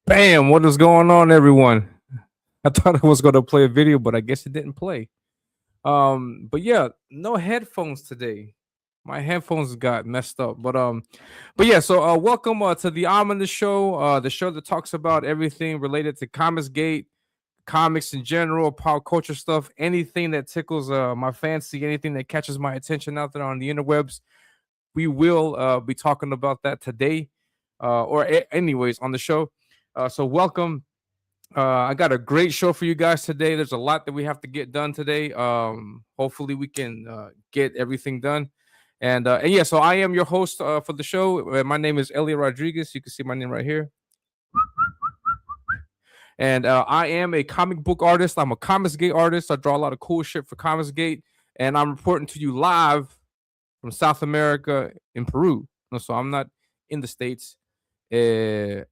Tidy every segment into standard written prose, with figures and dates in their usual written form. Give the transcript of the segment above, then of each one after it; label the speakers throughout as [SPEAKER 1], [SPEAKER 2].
[SPEAKER 1] Bam! What is going on, everyone? I thought I was gonna play a video, but I guess it didn't play. But yeah, no headphones today. My headphones got messed up. But yeah, so welcome to the Ominus show, the show that talks about everything related to Comicsgate, comics in general, pop culture stuff, anything that tickles my fancy, anything that catches my attention out there on the interwebs. We will be talking about that today, anyways, on the show. So welcome. I got a great show for you guys today. There's a lot that we have to get done today. Hopefully, we can get everything done. And yeah, so I am your host for the show. My name is Elliot Rodriguez. You can see my name right here. And I am a comic book artist. I'm a Comicsgate artist. I draw a lot of cool shit for Comicsgate. And I'm reporting to you live from South America in Peru. No, so I'm not in the States. I'm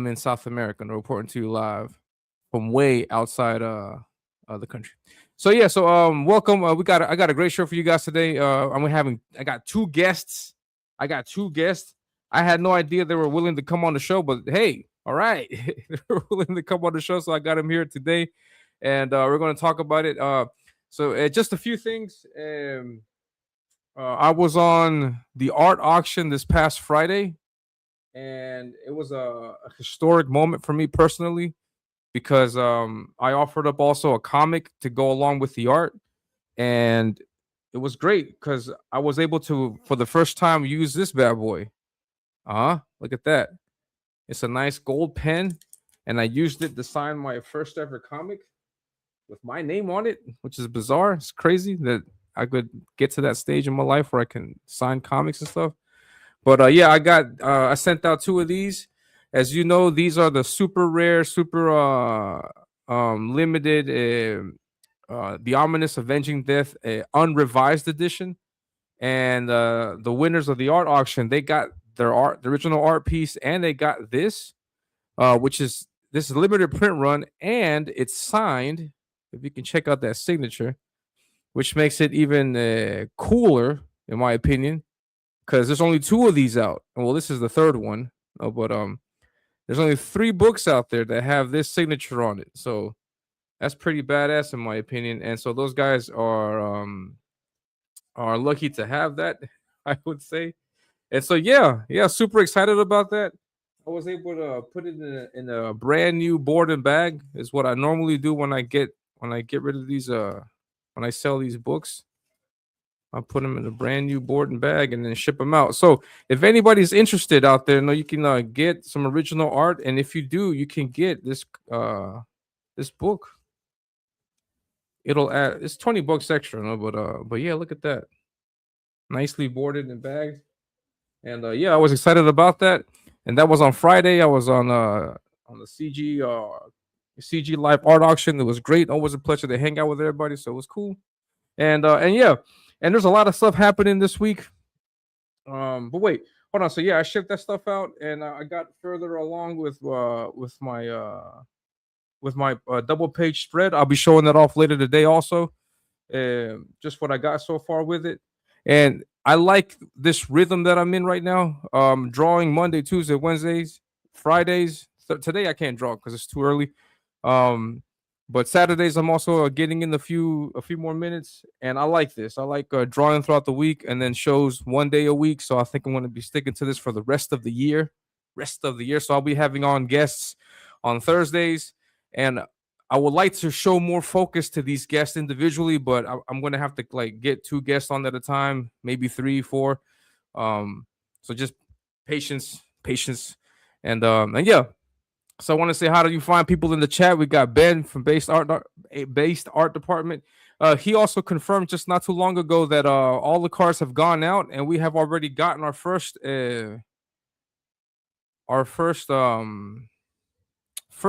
[SPEAKER 1] in South America and reporting to you live from way outside the country. So yeah, so welcome. I got a great show for you guys today. I got two guests. I had no idea they were willing to come on the show, but hey, all right. They were willing to come on the show, so I got them here today. And we're going to talk about it. So just a few things. I was on the art auction this past Friday, and it was a historic moment for me personally because I offered up also a comic to go along with the art, and it was great because I was able to, for the first time, use this bad boy. Look at that. It's a nice gold pen, and I used it to sign my first ever comic with my name on it, which is bizarre. It's crazy that I could get to that stage in my life where I can sign comics and stuff. But yeah, I sent out two of these. As you know, these are the super rare, super limited the Ominus Avenging Death unrevised edition. And the winners of the art auction, they got the original art piece, and they got this, which is this limited print run, and it's signed. If you can check out that signature, which makes it even cooler, in my opinion, because there's only two of these out. Well, this is the third one, but there's only 3 books out there that have this signature on it. So that's pretty badass, in my opinion. And so those guys are lucky to have that, I would say. And so yeah, super excited about that. I was able to put it in a brand new board and bag. Is what I normally do when I get rid of these when I sell these books. I put them in a brand new board and bag and then ship them out. So if anybody's interested out there, you can get some original art, and if you do, you can get this this book. It's $20 extra, but yeah, look at that, nicely boarded and bagged. And yeah, I was excited about that. And that was on Friday. I was on the CG Live art auction. It was great. Always a pleasure to hang out with everybody. So it was cool. And yeah, and there's a lot of stuff happening this week. But wait, hold on. So yeah, I shipped that stuff out, and I got further along with my double page spread. I'll be showing that off later today also. Just what I got so far with it. And I like this rhythm that I'm in right now. Drawing Monday, Tuesday, Wednesdays, Fridays. Today I can't draw because it's too early. But Saturdays I'm also getting in a few more minutes, and I like this. I like drawing throughout the week and then shows one day a week. So I think I'm going to be sticking to this for the rest of the year. So I'll be having on guests on Thursdays, and I would like to show more focus to these guests individually, but I'm going to have to get 2 guests on at a time, maybe 3, 4. So just patience, and yeah. So I want to say, how do you find people in the chat? We got Ben from Based Art Department. He also confirmed just not too long ago that all the cards have gone out, and we have already gotten our first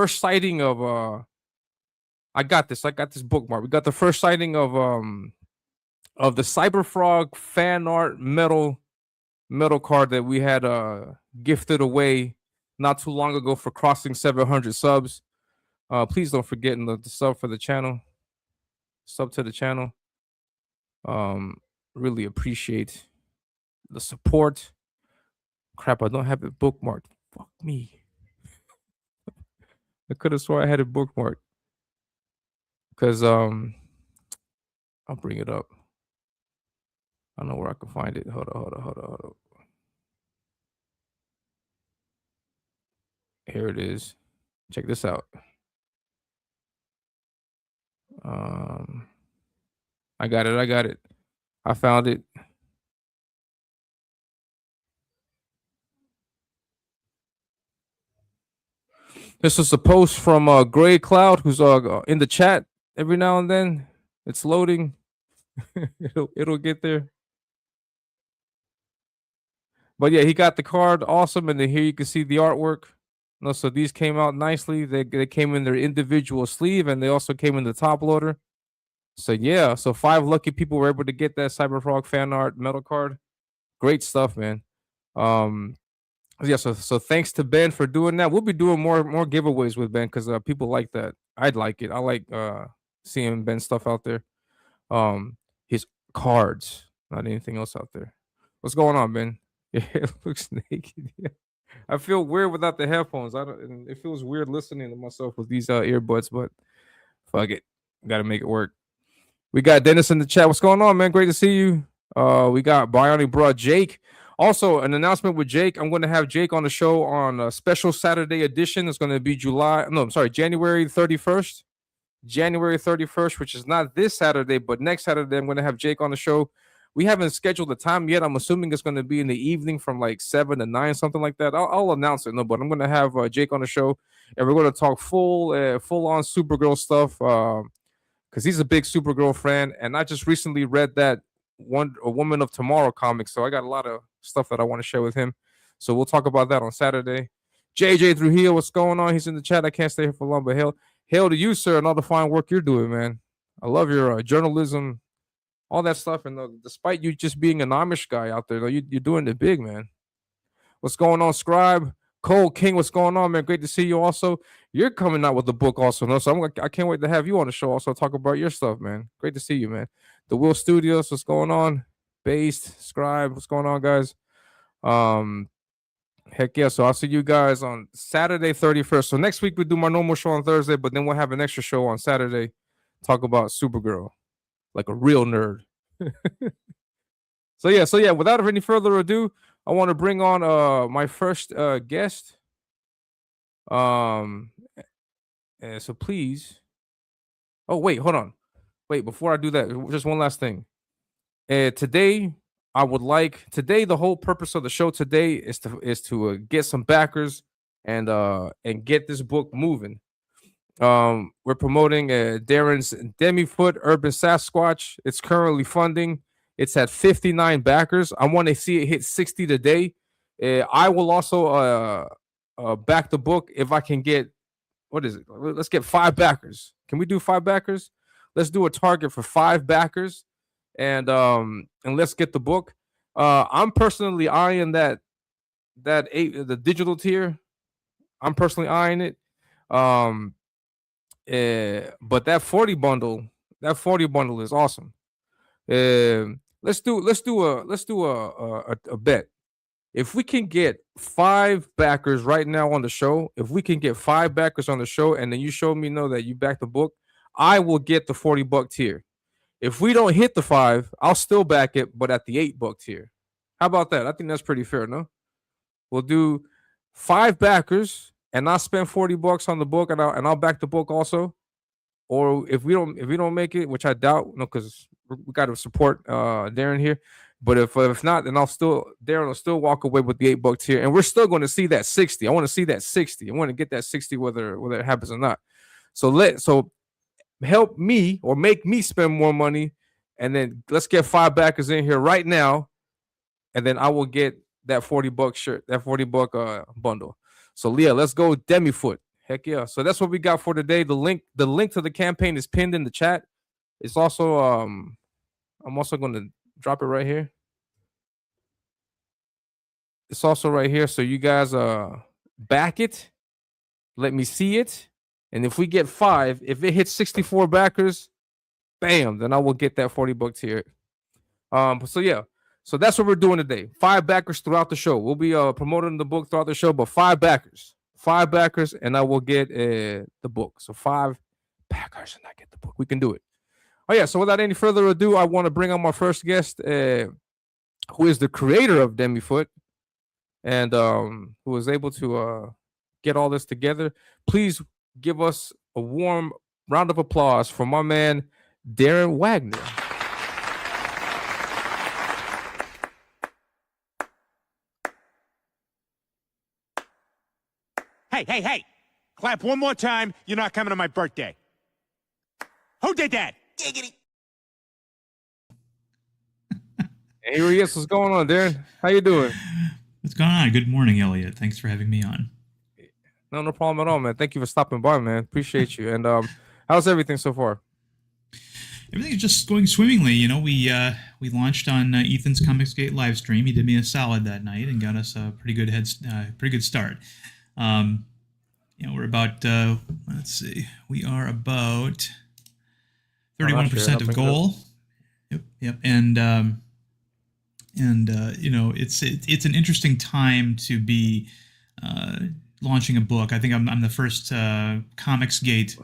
[SPEAKER 1] sighting of I got this bookmark. We got the first sighting of the Cyberfrog fan art metal card that we had gifted away not too long ago for crossing 700 subs. Please don't forget the sub for the channel. Sub to the channel. Really appreciate the support. Crap, I don't have it bookmarked. Fuck me. I could have swore I had it bookmarked. Because I'll bring it up. I don't know where I can find it. Hold on. Here it is. Check this out. I got it. I found it. This is a post from Gray Cloud, who's in the chat every now and then. It's loading. it'll get there. But yeah, he got the card, awesome, and then here you can see the artwork. No, so these came out nicely. They came in their individual sleeve, and they also came in the top loader. So yeah, so 5 lucky people were able to get that Cyberfrog fan art metal card. Great stuff, man. Yeah, so thanks to Ben for doing that. We'll be doing more giveaways with Ben because people like that. I'd like it. I like seeing Ben stuff out there. His cards, not anything else out there. What's going on, Ben? Yeah, it looks naked. Yeah. I feel weird without the headphones. And it feels weird listening to myself with these earbuds, but fuck it. Gotta make it work. We got Dennis in the chat. What's going on, man? Great to see you. We got Bionic Bro Jake. Also, an announcement with Jake. I'm going to have Jake on the show on a special Saturday edition. It's going to be January 31st. January 31st, which is not this Saturday, but next Saturday, I'm going to have Jake on the show. We haven't scheduled the time yet. I'm assuming it's going to be in the evening from like 7 to 9, something like that. I'll announce it. No, but I'm going to have Jake on the show, and we're going to talk full on Supergirl stuff because he's a big Supergirl fan, and I just recently read that A Woman of Tomorrow comic, so I got a lot of stuff that I want to share with him. So we'll talk about that on Saturday. JJ Trujillo, what's going on? He's in the chat. I can't stay here for long, but hail to you, sir, and all the fine work you're doing, man. I love your journalism, all that stuff, and despite you just being an Amish guy out there, you're doing it big, man. What's going on, Scribe? Cole King, what's going on, man? Great to see you. Also, you're coming out with the book, also, no? So I can't wait to have you on the show. Also, talk about your stuff, man. Great to see you, man. The Will Studios, what's going on? Based, Scribe, what's going on, guys? Heck yeah! So I'll see you guys on Saturday 31st. So next week we do my normal show on Thursday, but then we'll have an extra show on Saturday. Talk about Supergirl, like a real nerd. So yeah. Without any further ado, I want to bring on my first guest. So please. Oh wait, hold on. Wait, before I do that, just one last thing. Today, the whole purpose of the show today is to get some backers and get this book moving. We're promoting Darin's DEMI-FOOT Urban Sasquatch. It's currently funding. It's at 59 backers. I want to see it hit 60 today. I will also back the book if I can get, what is it? Let's get 5 backers. Can we do 5 backers? Let's do a target for 5 backers, and let's get the book. I'm personally eyeing that the digital tier. I'm personally eyeing it. But that 40 bundle is awesome. Let's do a bet. If we can get 5 backers right now on the show, and then you show me that you back the book, I will get the $40 tier. If we don't hit the 5, I'll still back it, but at the $8 tier. How about that? I think that's pretty fair, no? We'll do 5 backers, and I'll spend $40 on the book, and I'll back the book also. Or if we don't make it, which I doubt, because we got to support Darin here. But if not, then Darin will still walk away with the $8 tier, and we're still going to see that 60. I want to see that 60. I want to get that 60 whether it happens or not. So help me or make me spend more money, and then let's get 5 backers in here right now, and then I will get that $40 shirt, that $40 bundle. So Leah, let's go DEMI-FOOT. Heck yeah! So that's what we got for today. The link to the campaign is pinned in the chat. It's also I'm also going to drop it right here. It's also right here, so you guys back it. Let me see it. And if we get 5, if it hits 64 backers, bam, then I will get that $40 tier. So yeah. So that's what we're doing today. 5 backers throughout the show. We'll be promoting the book throughout the show, but 5 backers, and I will get the book. So 5 backers, and I get the book. We can do it. Oh yeah. So without any further ado, I want to bring on my first guest, who is the creator of DEMI-FOOT, and who was able to get all this together. Please give us a warm round of applause for my man, Darin Waggoner.
[SPEAKER 2] Hey. Clap one more time. You're not coming to my birthday. Who did that? Giggity.
[SPEAKER 1] Hey, here he is. What's going on, Darin? How you doing?
[SPEAKER 3] What's going on? Good morning, Elliot. Thanks for having me on.
[SPEAKER 1] No problem at all, man. Thank you for stopping by, man. Appreciate you. And how's everything so far?
[SPEAKER 3] Everything's just going swimmingly. You know, we launched on Ethan's Comicsgate live stream. He did me a solid that night and got us a pretty good start. You know, we're about let's see, we are about 31% of goal. Yep. And you know, it's an interesting time to be launching a book. I think I'm the first Comicsgate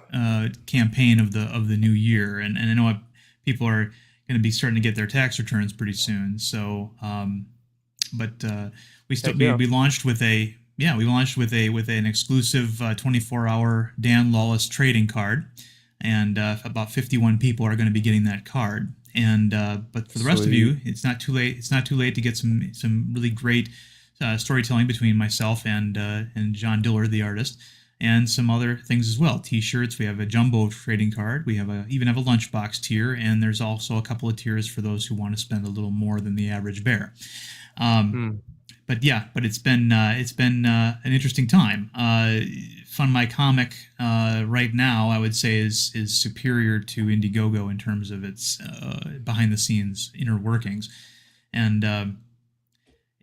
[SPEAKER 3] campaign of the new year, and I know people are going to be starting to get their tax returns pretty soon. So, we launched with an exclusive 24-hour Dan Lawless trading card, and about 51 people are going to be getting that card. And but for the rest of you, it's not too late. It's not too late to get some really great storytelling between myself and John Diller, the artist, and some other things as well. T-shirts. We have a jumbo trading card. We even have a lunchbox tier, and there's also a couple of tiers for those who want to spend a little more than the average bear. But it's been an interesting time. FundMyComic right now, I would say, is superior to Indiegogo in terms of its behind the scenes inner workings, and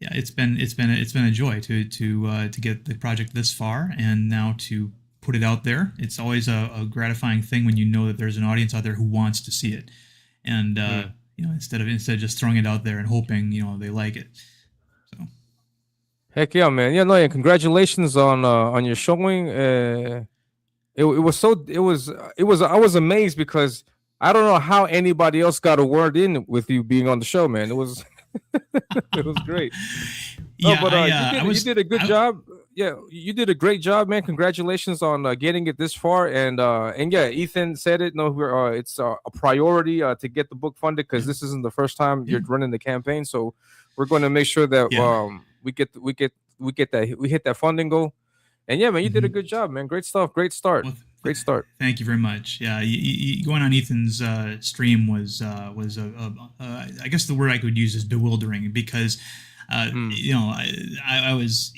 [SPEAKER 3] it's been a joy to get the project this far, and now to put it out there. It's always a gratifying thing when you know that there's an audience out there who wants to see it, and you know, instead of just throwing it out there and hoping they like it. So.
[SPEAKER 1] Heck yeah, man. Yeah, no, yeah. Congratulations on your showing. I was amazed because I don't know how anybody else got a word in with you being on the show, man. It was it was great. You did a good job. Yeah, you did a great job, man. Congratulations on getting it this far. And yeah, Ethan said it. No, it's a priority to get the book funded, because this isn't the first time you're running the campaign. So we're going to make sure that we hit that funding goal. And yeah, man, you did a good job, man. Great stuff. Great start.
[SPEAKER 3] Well,
[SPEAKER 1] great start.
[SPEAKER 3] Thank you very much. Yeah, going on Ethan's stream was I guess the word I could use is bewildering, because I was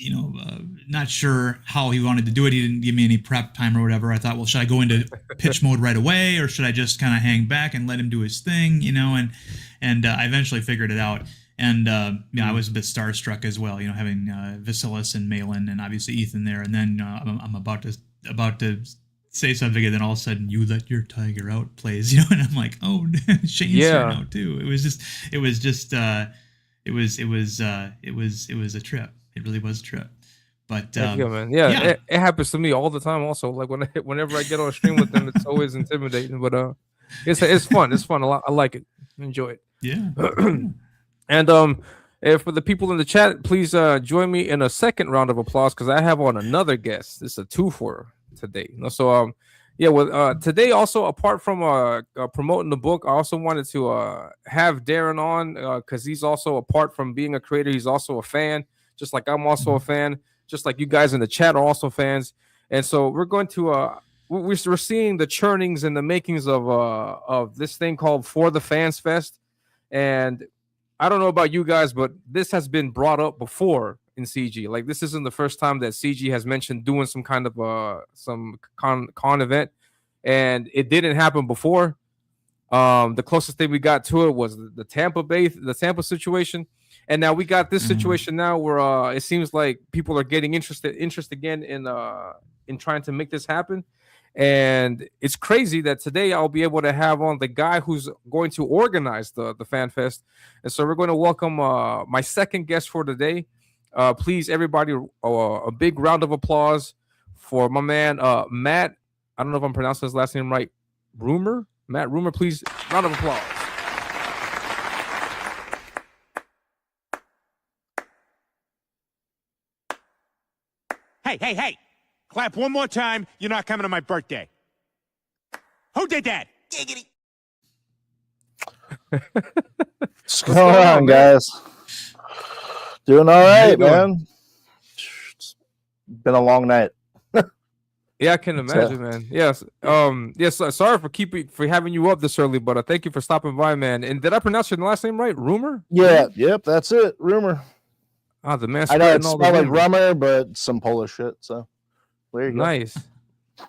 [SPEAKER 3] not sure how he wanted to do it. He didn't give me any prep time or whatever. I thought, well, should I go into pitch mode right away, or should I just kind of hang back and let him do his thing? And I eventually figured it out. And I was a bit starstruck as well, having Vasilis and Malin and obviously Ethan there. And then I'm about to say something, and then all of a sudden, "You let your tiger out" plays, and I'm like, "Oh, Shane's here now too." It was a trip. It really was a trip. But
[SPEAKER 1] man. It happens to me all the time. Also, like whenever I get on a stream with them, it's always intimidating. But it's fun. It's fun a lot. I like it. Enjoy it.
[SPEAKER 3] Yeah.
[SPEAKER 1] And for the people in the chat, please join me in a second round of applause, because I have on another guest. This is a 2-for today. So today also, apart from promoting the book, I also wanted to have Darin on, because he's also, apart from being a creator, he's also a fan, just like I'm also a fan, just like you guys in the chat are also fans. And so we're going to we're seeing the churnings and the makings of this thing called For the Fans Fest. And I don't know about you guys, but this has been brought up before in CG. Like, this isn't the first time that CG has mentioned doing some kind of some con event, and it didn't happen before. The closest thing we got to it was the Tampa situation, and now we got this situation now where it seems like people are getting interest again in trying to make this happen. And it's crazy that today I'll be able to have on the guy who's going to organize the Fan Fest. And so we're going to welcome my second guest for today. Please, everybody, a big round of applause for my man, Matt. I don't know if I'm pronouncing his last name right. Rumor? Matt Rumor, please. Round of applause.
[SPEAKER 2] Hey, hey, hey! Clap one more time, you're not coming to my birthday. Who did that? Giggity.
[SPEAKER 4] What's going on, guys? Doing all right, man. It's been a long night.
[SPEAKER 1] Yeah, I can imagine, man. Yes. Yes. Sorry for having you up this early, but thank you for stopping by, man. And did I pronounce your last name right? Rumor?
[SPEAKER 4] Yeah. Yep. That's it. Rumor.
[SPEAKER 1] Ah, the man.
[SPEAKER 4] I know it's spelled like rumor, but some Polish shit. So there you go.
[SPEAKER 1] Nice.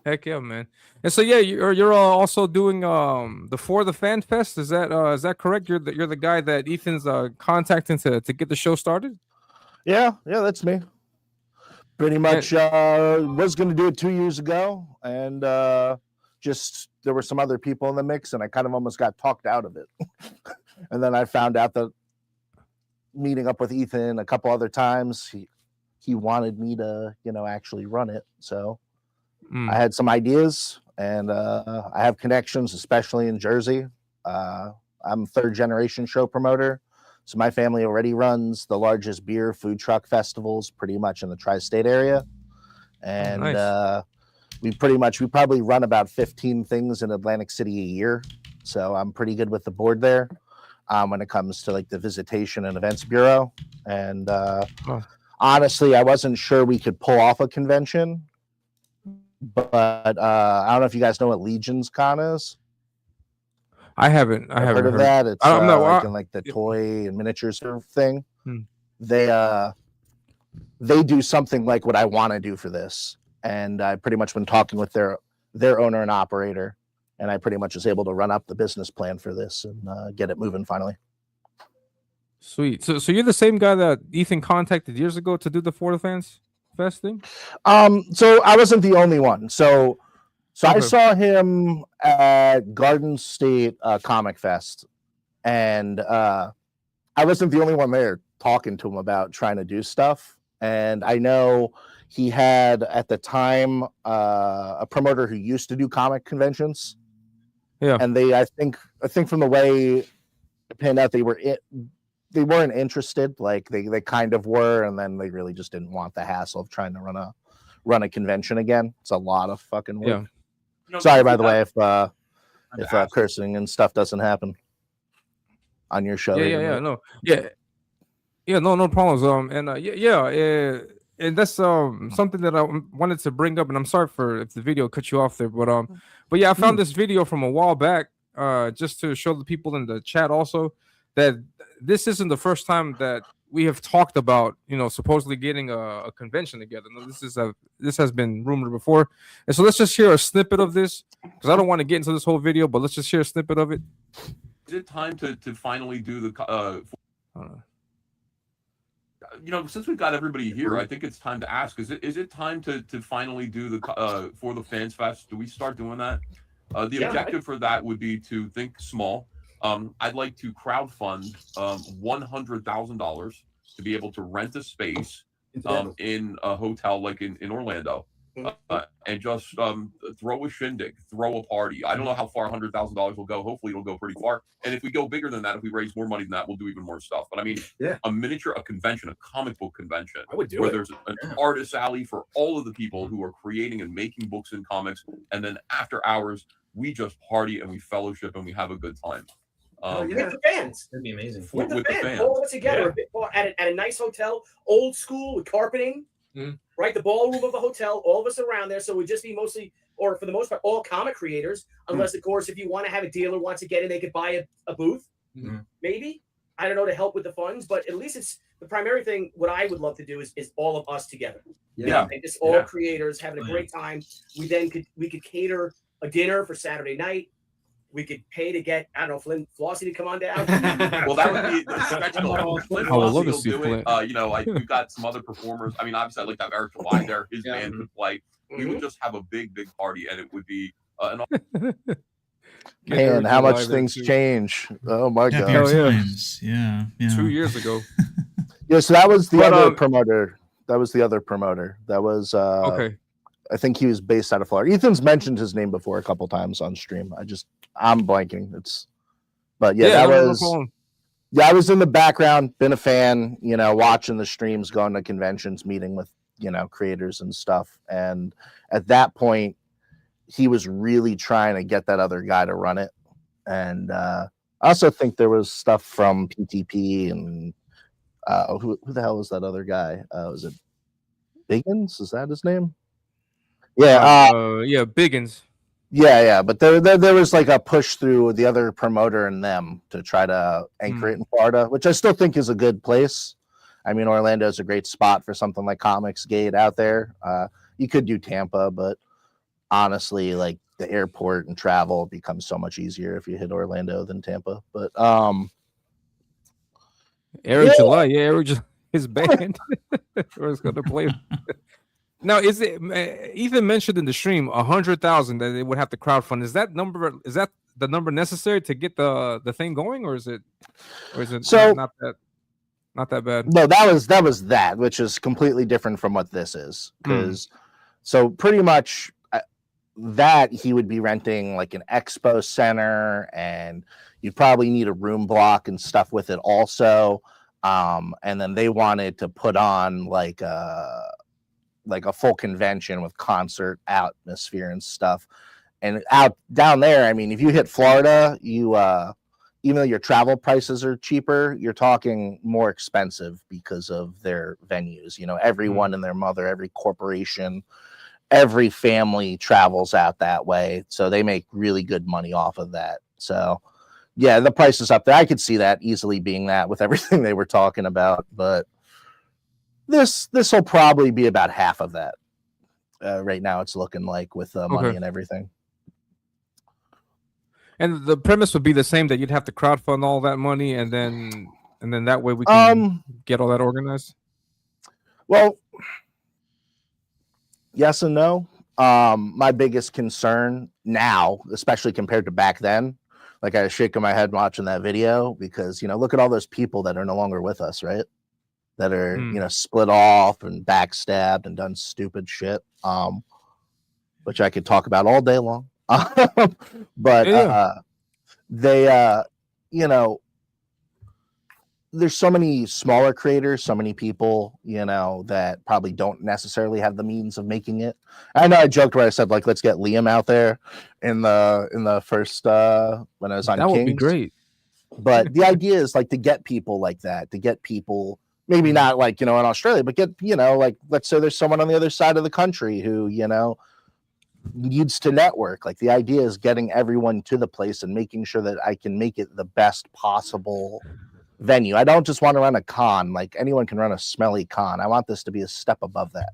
[SPEAKER 1] Heck yeah, man. And so yeah, you're also doing the For the Fan Fest. Is that correct? You're the guy that Ethan's contacting to get the show started.
[SPEAKER 4] Yeah. That's me. Pretty much was going to do it 2 years ago, and just there were some other people in the mix, and I kind of almost got talked out of it. And then I found out that meeting up with Ethan a couple other times, he wanted me to, actually run it. So I had some ideas, and I have connections, especially in Jersey. I'm third generation show promoter. So my family already runs the largest beer food truck festivals pretty much in the tri-state area. And
[SPEAKER 1] nice.
[SPEAKER 4] we probably run about 15 things in Atlantic City a year. So I'm pretty good with the board there when it comes to like the visitation and events bureau. And honestly, I wasn't sure we could pull off a convention, but I don't know if you guys know what Legion's Con is.
[SPEAKER 1] I haven't
[SPEAKER 4] heard of that. It's like the toy and miniatures thing. They do something like what I want to do for this, and I pretty much been talking with their owner and operator, and I pretty much was able to run up the business plan for this and get it moving finally.
[SPEAKER 1] Sweet. So you're the same guy that Ethan contacted years ago to do the For the Fans Fest thing?
[SPEAKER 4] So I wasn't the only one. So
[SPEAKER 1] Okay.
[SPEAKER 4] I saw him at Garden State Comic Fest, and I wasn't the only one there talking to him about trying to do stuff. And I know he had at the time a promoter who used to do comic conventions.
[SPEAKER 1] Yeah.
[SPEAKER 4] And I think from the way it panned out, they weren't interested. Like they kind of were, and then they really just didn't want the hassle of trying to run a convention again. It's a lot of fucking work.
[SPEAKER 1] Yeah.
[SPEAKER 4] Sorry, by the way, if cursing and stuff doesn't happen on your show.
[SPEAKER 1] No problems. And that's something that I wanted to bring up, and I'm sorry if the video cut you off there, but yeah, I found this video from a while back, just to show the people in the chat also that this isn't the first time that we have talked about, supposedly getting a convention together. No, this has been rumored before, and so let's just hear a snippet of this, because I don't want to get into this whole video, but let's just hear a snippet of it.
[SPEAKER 5] Is it time to finally do the since we've got everybody here, I think it's time to ask: Is it time to finally do the For the Fans Fest? Do we start doing that? The objective for that would be to think small. I'd like to crowdfund $100,000 to be able to rent a space in a hotel like in Orlando, and just throw a shindig, throw a party. I don't know how far $100,000 will go. Hopefully it'll go pretty far. And if we go bigger than that, if we raise more money than that, we'll do even more stuff. But I mean, a convention, a comic book convention,
[SPEAKER 6] I would do
[SPEAKER 5] where
[SPEAKER 6] it.
[SPEAKER 5] there's an artist alley for all of the people who are creating and making books and comics. And then after hours, we just party and we fellowship and we have a good time.
[SPEAKER 6] With the fans.
[SPEAKER 7] That'd be amazing.
[SPEAKER 6] With the fans. All of us together at a nice hotel, old school with carpeting, right? The ballroom of the hotel, all of us around there. So we'd just be mostly, or for the most part, all comic creators, unless, of course, if you want to have a dealer wants to get in, they could buy a booth, maybe. I don't know, to help with the funds, but at least it's the primary thing. What I would love to do is all of us together. And just all creators having a great time. We could cater a dinner for Saturday night. We could pay to get, I don't know, Flynn Flossie to come on down.
[SPEAKER 5] Well, that would be spectacular. Flynn Flossie will do it. We've got some other performers. I mean, obviously, I'd like to have Eric July there. His band could play. We would just have a big party, and it would be an
[SPEAKER 1] Get
[SPEAKER 4] Man,
[SPEAKER 1] Eric
[SPEAKER 4] how much
[SPEAKER 1] July there,
[SPEAKER 4] things
[SPEAKER 1] too.
[SPEAKER 4] change. Oh my
[SPEAKER 3] Happier
[SPEAKER 4] god.
[SPEAKER 1] Hell yeah.
[SPEAKER 3] times. Yeah.
[SPEAKER 1] 2 years ago.
[SPEAKER 4] Yeah, so that was the
[SPEAKER 1] But,
[SPEAKER 4] other promoter. That was the other promoter. That was
[SPEAKER 1] Okay.
[SPEAKER 4] I think he was based out of Florida. Ethan's mentioned his name before a couple times on stream. I'm blanking. But yeah, that
[SPEAKER 1] no
[SPEAKER 4] was
[SPEAKER 1] problem.
[SPEAKER 4] yeah, I was in the background, been a fan, watching the streams, going to conventions, meeting with, creators and stuff. And at that point, he was really trying to get that other guy to run it. And I also think there was stuff from PTP and who the hell was that other guy? Was it Biggins? Is that his name? Yeah,
[SPEAKER 1] Yeah, Biggins.
[SPEAKER 4] yeah. But there was like a push through the other promoter and them to try to anchor it in Florida, which I still think is a good place. I mean, Orlando is a great spot for something like Comicsgate out there. You could do Tampa, but honestly, like the airport and travel becomes so much easier if you hit Orlando than Tampa. But
[SPEAKER 1] Eric
[SPEAKER 4] Yeah.
[SPEAKER 1] July. Yeah, Eric July, his band was going to play. Now, is it Ethan mentioned in the stream 100,000 that they would have to crowdfund? Is that the number necessary to get the thing going, or is it
[SPEAKER 4] So-
[SPEAKER 1] not that bad?
[SPEAKER 4] no, that was that, which is completely different from what this is. Because so pretty much that he would be renting like an expo center, and you'd probably need a room block and stuff with it also. And then they wanted to put on like a full convention with concert atmosphere and stuff. And out down there, I mean, if you hit Florida, you even though your travel prices are cheaper, you're talking more expensive because of their venues. Everyone and their mother, every corporation, every family travels out that way, so they make really good money off of that. So yeah, the price is up there. I could see that easily being that with everything they were talking about, but this will probably be about half of that. Right now, it's looking like with money and everything.
[SPEAKER 1] And the premise would be the same, that you'd have to crowdfund all that money, and then that way we can get all that organized.
[SPEAKER 4] Well, yes and no. My biggest concern now, especially compared to back then, like I was shaking my head watching that video, because look at all those people that are no longer with us, right? That are split off and backstabbed and done stupid shit, which I could talk about all day long. But they there's so many smaller creators, so many people, that probably don't necessarily have the means of making it. I know I joked where I said, like, let's get Liam out there in the first when I was on
[SPEAKER 1] That would be
[SPEAKER 4] Kings.
[SPEAKER 1] great.
[SPEAKER 4] But the idea is like to get people like that, to get people maybe not like, in Australia, but get, like, let's say there's someone on the other side of the country who, needs to network. Like, the idea is getting everyone to the place and making sure that I can make it the best possible venue. I don't just want to run a con. Like, anyone can run a smelly con. I want this to be a step above that.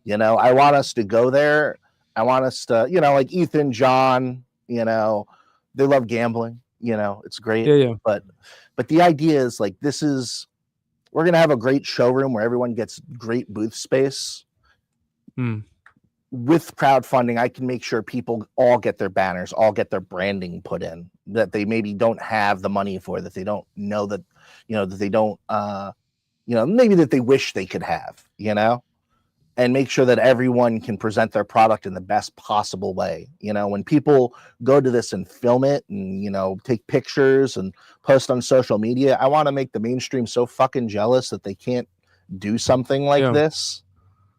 [SPEAKER 4] I want us to go there. I want us to, like Ethan, John, they love gambling. It's great.
[SPEAKER 1] Yeah.
[SPEAKER 4] But the idea is like, we're going to have a great showroom where everyone gets great booth space. With crowdfunding, I can make sure people all get their banners, all get their branding put in that they maybe don't have the money for, that they don't know that, that they don't, maybe that they wish they could have, and make sure that everyone can present their product in the best possible way. When people go to this and film it and, take pictures and post on social media, I want to make the mainstream so fucking jealous that they can't do something like this,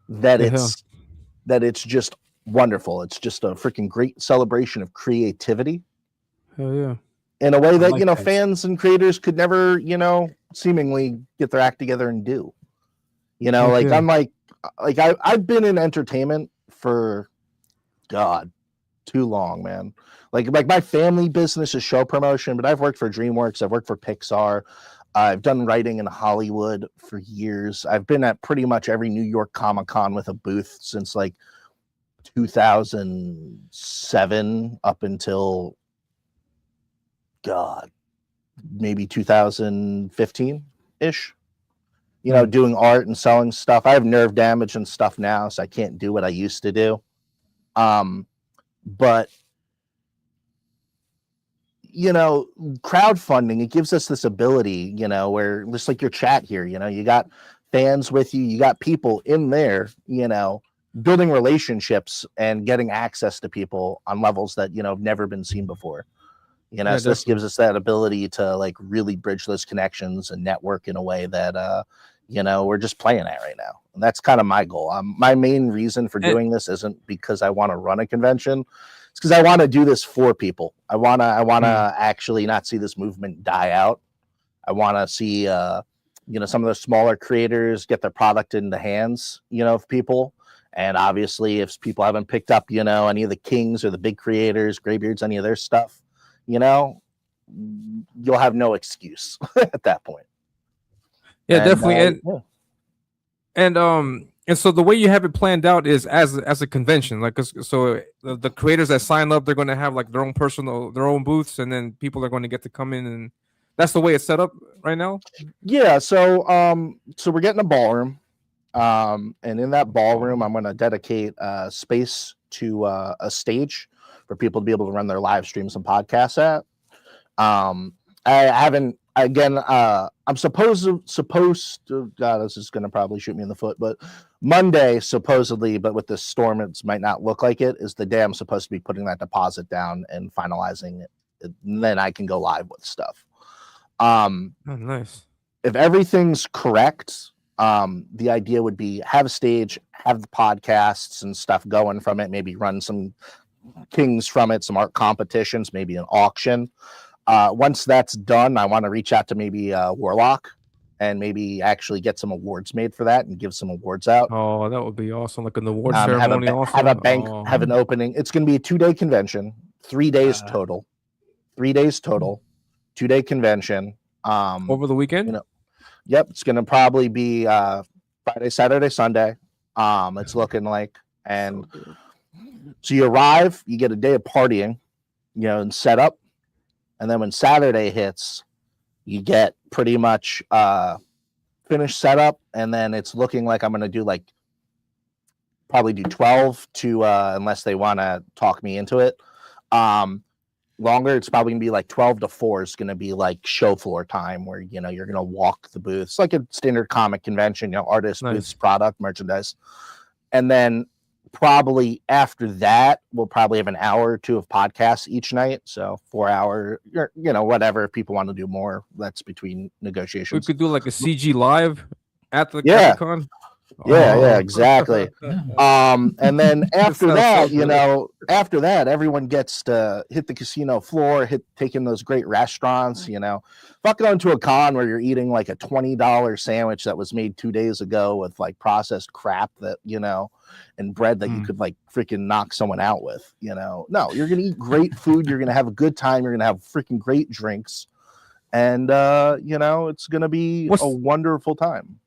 [SPEAKER 4] that it's just wonderful. It's just a freaking great celebration of creativity.
[SPEAKER 1] Hell yeah.
[SPEAKER 4] In a way that,
[SPEAKER 1] like that.
[SPEAKER 4] fans and creators could never, seemingly get their act together and do. I'm like I've been in entertainment for too long, man. Like my family business is show promotion, but I've worked for DreamWorks, I've worked for Pixar, I've done writing in Hollywood for years. I've been at pretty much every New York Comic-Con with a booth since like 2007 up until maybe 2015 ish. you know, doing art and selling stuff. I have nerve damage and stuff now, so I can't do what I used to do. But you know, crowdfunding, it gives us this ability, you know, where just like your chat here, you know, you got fans with you got people in there, you know, building relationships and getting access to people on levels that, you know, have never been seen before. You know,
[SPEAKER 1] Yeah,
[SPEAKER 4] so this gives us that ability to like really bridge those connections and network in a way that you know, we're just playing at right now. And that's kind of my goal. My main reason for doing this isn't because I want to run a convention. It's because I want to do this for people. I wanna actually not see this movement die out. I want to see you know, some of the smaller creators get their product in the hands, you know, of people. And obviously, if people haven't picked up, you know, any of the Kings or the big creators, Graybeards, any of their stuff, you know, you'll have no excuse at that point.
[SPEAKER 1] Yeah, definitely. And so the way you have it planned out is as a convention, like so the creators that sign up, they're going to have like their own booths, and then people are going to get to come in, and that's the way it's set up right now.
[SPEAKER 4] Yeah, so we're getting a ballroom, and in that ballroom, I'm going to dedicate space to a stage for people to be able to run their live streams and podcasts at. I haven't. Again, I'm supposed to. God, this is going to probably shoot me in the foot. But Monday, supposedly, but with this storm, it might not look like it. Is the day I'm supposed to be putting that deposit down and finalizing it, and then I can go live with stuff.
[SPEAKER 1] Oh, nice.
[SPEAKER 4] If everything's correct, the idea would be have a stage, have the podcasts and stuff going from it. Maybe run some Kings from it, some art competitions, maybe an auction. Once that's done, I want to reach out to maybe Warlock and maybe actually get some awards made for that and give some awards out.
[SPEAKER 1] Oh, that would be awesome! Like an award ceremony.
[SPEAKER 4] Have a bank, have an opening. It's going to be a 2-day convention, 3 days total. 3 days total, 2-day convention.
[SPEAKER 1] Over the weekend.
[SPEAKER 4] You know, yep, it's going to probably be Friday, Saturday, Sunday. It's looking like, and so you arrive, you get a day of partying, you know, and set up. And then when Saturday hits, you get pretty much finished setup. And then it's looking like I'm going to do like probably do 12 to unless they want to talk me into it. Longer, it's probably going to be like 12 to 4 is going to be like show floor time where, you know, you're going to walk the booths like a standard comic convention, you know, artists, booths, product, merchandise. And then probably after that, we'll probably have an hour or two of podcasts each night. So 4 hour, you know, whatever. If people want to do more, that's between negotiations.
[SPEAKER 1] We could do like a CG live at the con.
[SPEAKER 4] Yeah, exactly. And then after that, you know, after that, everyone gets to hit the casino floor, take in those great restaurants, you know, fuck going to a con where you're eating like a $20 sandwich that was made 2 days ago with like processed crap that, you know, and bread that you could like freaking knock someone out with, you know. No, you're going to eat great food. You're going to have a good time. You're going to have freaking great drinks. And, you know, it's going to be a wonderful time.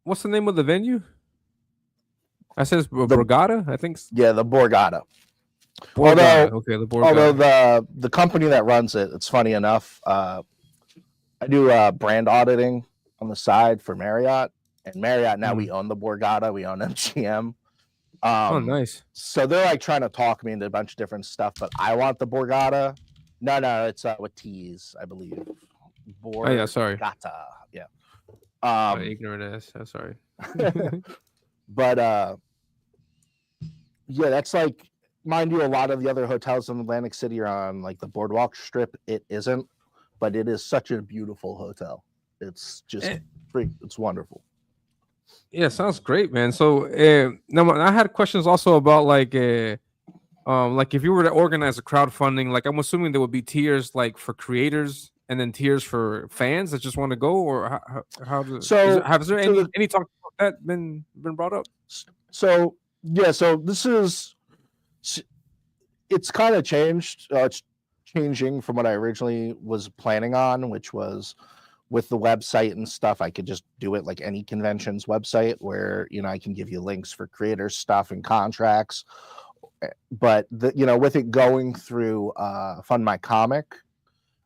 [SPEAKER 1] What's the name of the venue? I says Borgata, I think.
[SPEAKER 4] Yeah, the Borgata.
[SPEAKER 1] The Borgata.
[SPEAKER 4] Although the company that runs it, it's funny enough. I do brand auditing on the side for Marriott, and Marriott now we own the Borgata, we own MGM.
[SPEAKER 1] Oh, nice.
[SPEAKER 4] So they're like trying to talk me into a bunch of different stuff, but I want the Borgata. No, it's with T's, I believe.
[SPEAKER 1] Oh yeah, sorry.
[SPEAKER 4] Borgata, yeah.
[SPEAKER 1] Ignorant ass. I'm sorry.
[SPEAKER 4] But yeah, that's like, mind you, a lot of the other hotels in Atlantic City are on like the boardwalk strip. It isn't, but it is such a beautiful hotel. It's just it's wonderful.
[SPEAKER 1] Yeah, sounds great, man. So now I had questions also about like if you were to organize a crowdfunding, like I'm assuming there would be tiers like for creators and then tiers for fans that just want to go, or how does has there any talk about that been brought up?
[SPEAKER 4] So yeah, so it's kind of changed. It's changing from what I originally was planning on, which was with the website and stuff. I could just do it like any convention's website where, you know, I can give you links for creators stuff and contracts. But you know, with it going through FundMyComic,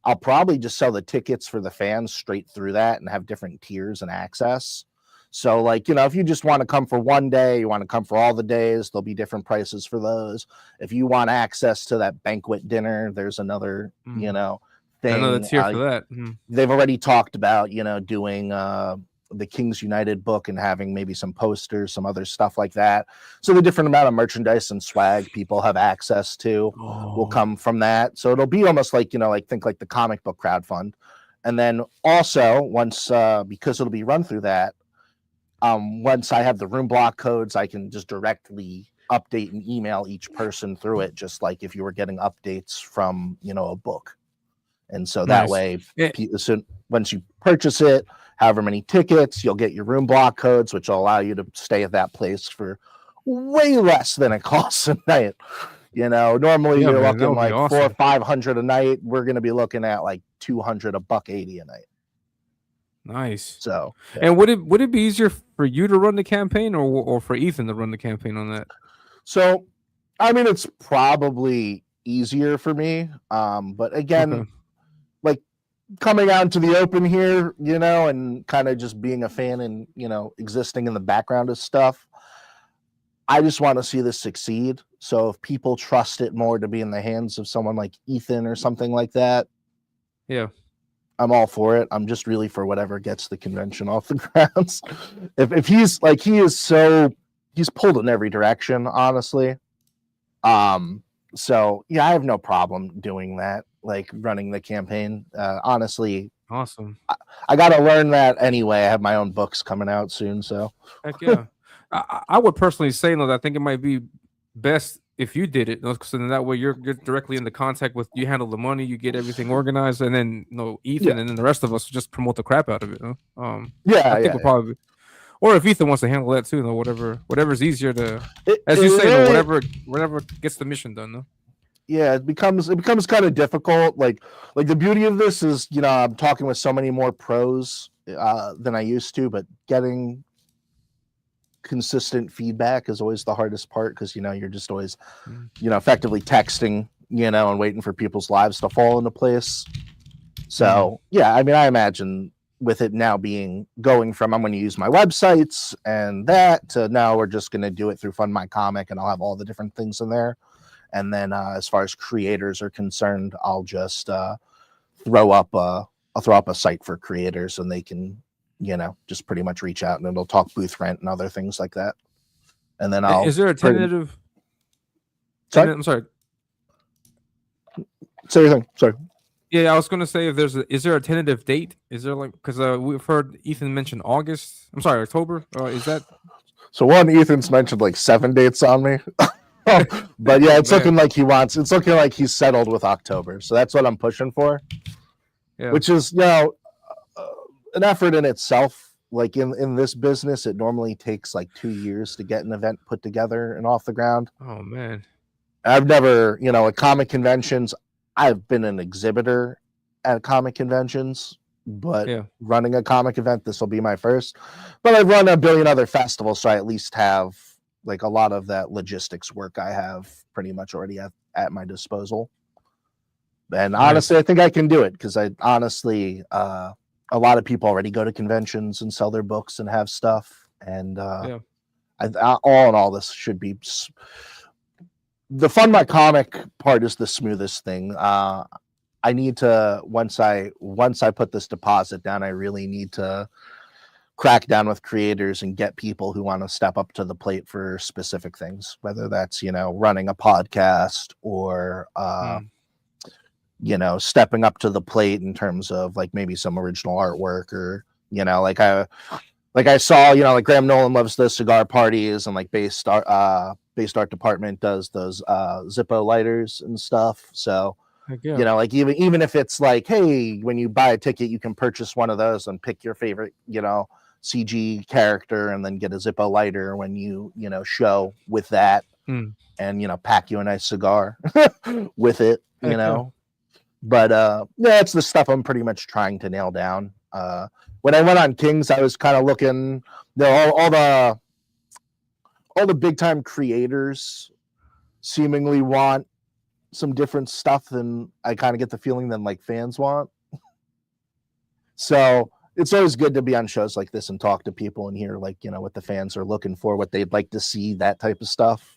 [SPEAKER 4] I'll probably just sell the tickets for the fans straight through that and have different tiers and access. So, like, if you just want to come for one day, you want to come for all the days, there'll be different prices for those. If you want access to that banquet dinner, there's another, thing.
[SPEAKER 1] Another tier for that.
[SPEAKER 4] They've already talked about, doing the Kings United book and having maybe some posters, some other stuff like that. So the different amount of merchandise and swag people have access to will come from that. So it'll be almost like, think like the comic book crowdfund. And then also once, because it'll be run through that, once I have the room block codes, I can just directly update and email each person through it, just like if you were getting updates from, a book. And so that way, so once you purchase it, however many tickets, you'll get your room block codes, which will allow you to stay at that place for way less than it costs a night. Normally you're looking like awesome. $400 or $500 a night. We're going to be looking at like $200, $180 a night.
[SPEAKER 1] Nice.
[SPEAKER 4] So,
[SPEAKER 1] and would it be easier for you to run the campaign or for Ethan to run the campaign on that?
[SPEAKER 4] So, I mean, it's probably easier for me. But again, like coming out into the open here, and kind of just being a fan and, existing in the background of stuff, I just want to see this succeed. So if people trust it more to be in the hands of someone like Ethan or something like that, I'm all for it. I'm just really for whatever gets the convention off the grounds. If he's like, he's pulled in every direction, honestly. So yeah, I have no problem doing that, like running the campaign. Honestly,
[SPEAKER 1] awesome.
[SPEAKER 4] I got to learn that anyway. I have my own books coming out soon, so
[SPEAKER 1] heck yeah. I would personally say that I think it might be best if you did it, because then that way you're directly in the contact with, you handle the money, you get everything organized, and then Ethan and then the rest of us just promote the crap out of it. I think we'll probably, or if Ethan wants to handle that too, whatever's easier to, as you say, whatever gets the mission done. No?
[SPEAKER 4] Yeah, it becomes kind of difficult. Like the beauty of this is, I'm talking with so many more pros than I used to, but getting consistent feedback is always the hardest part, because you're just always effectively texting and waiting for people's lives to fall into place. So yeah, I mean, I imagine with it now going from I'm going to use my websites and that to now we're just going to do it through FundMyComic, and I'll have all the different things in there. And then as far as creators are concerned, I'll just throw up a site for creators, and they can just pretty much reach out, and it'll talk booth rent and other things like that. And then
[SPEAKER 1] is there a tentative?
[SPEAKER 4] Sorry?
[SPEAKER 1] I'm sorry.
[SPEAKER 4] Say your thing. Sorry.
[SPEAKER 1] Yeah, I was going to say, is there a tentative date? Is there because we've heard Ethan mention August. I'm sorry, October. Is that?
[SPEAKER 4] So Ethan's mentioned like 7 dates on me. But yeah, it's looking like it's looking like he's settled with October. So that's what I'm pushing for. Yeah. Which is, an effort in itself. Like in this business, it normally takes like 2 years to get an event put together and off the ground.
[SPEAKER 1] Oh man.
[SPEAKER 4] I've never, at comic conventions, I've been an exhibitor at comic conventions, but running a comic event, this will be my first. But I've run a billion other festivals, so I at least have like a lot of that logistics work I have pretty much already at my disposal. And honestly, I think I can do it, because I honestly, a lot of people already go to conventions and sell their books and have stuff. And all in all, this should be the FundMyComic part is the smoothest thing. I need to once I put this deposit down, I really need to crack down with creators and get people who want to step up to the plate for specific things, whether that's running a podcast or stepping up to the plate in terms of like maybe some original artwork, or like I saw like Graham Nolan loves the cigar parties, and like Based Art Department does those Zippo lighters and stuff. So like even if it's like, hey, when you buy a ticket you can purchase one of those and pick your favorite CG character, and then get a Zippo lighter when you show with that, and pack you a nice cigar with it, But it's the stuff I'm pretty much trying to nail down. When I went on Kings, I was kind of looking, all the big time creators seemingly want some different stuff than I kind of get the feeling than like fans want. So it's always good to be on shows like this and talk to people and hear, like, you know, what the fans are looking for, what they'd like to see, that type of stuff.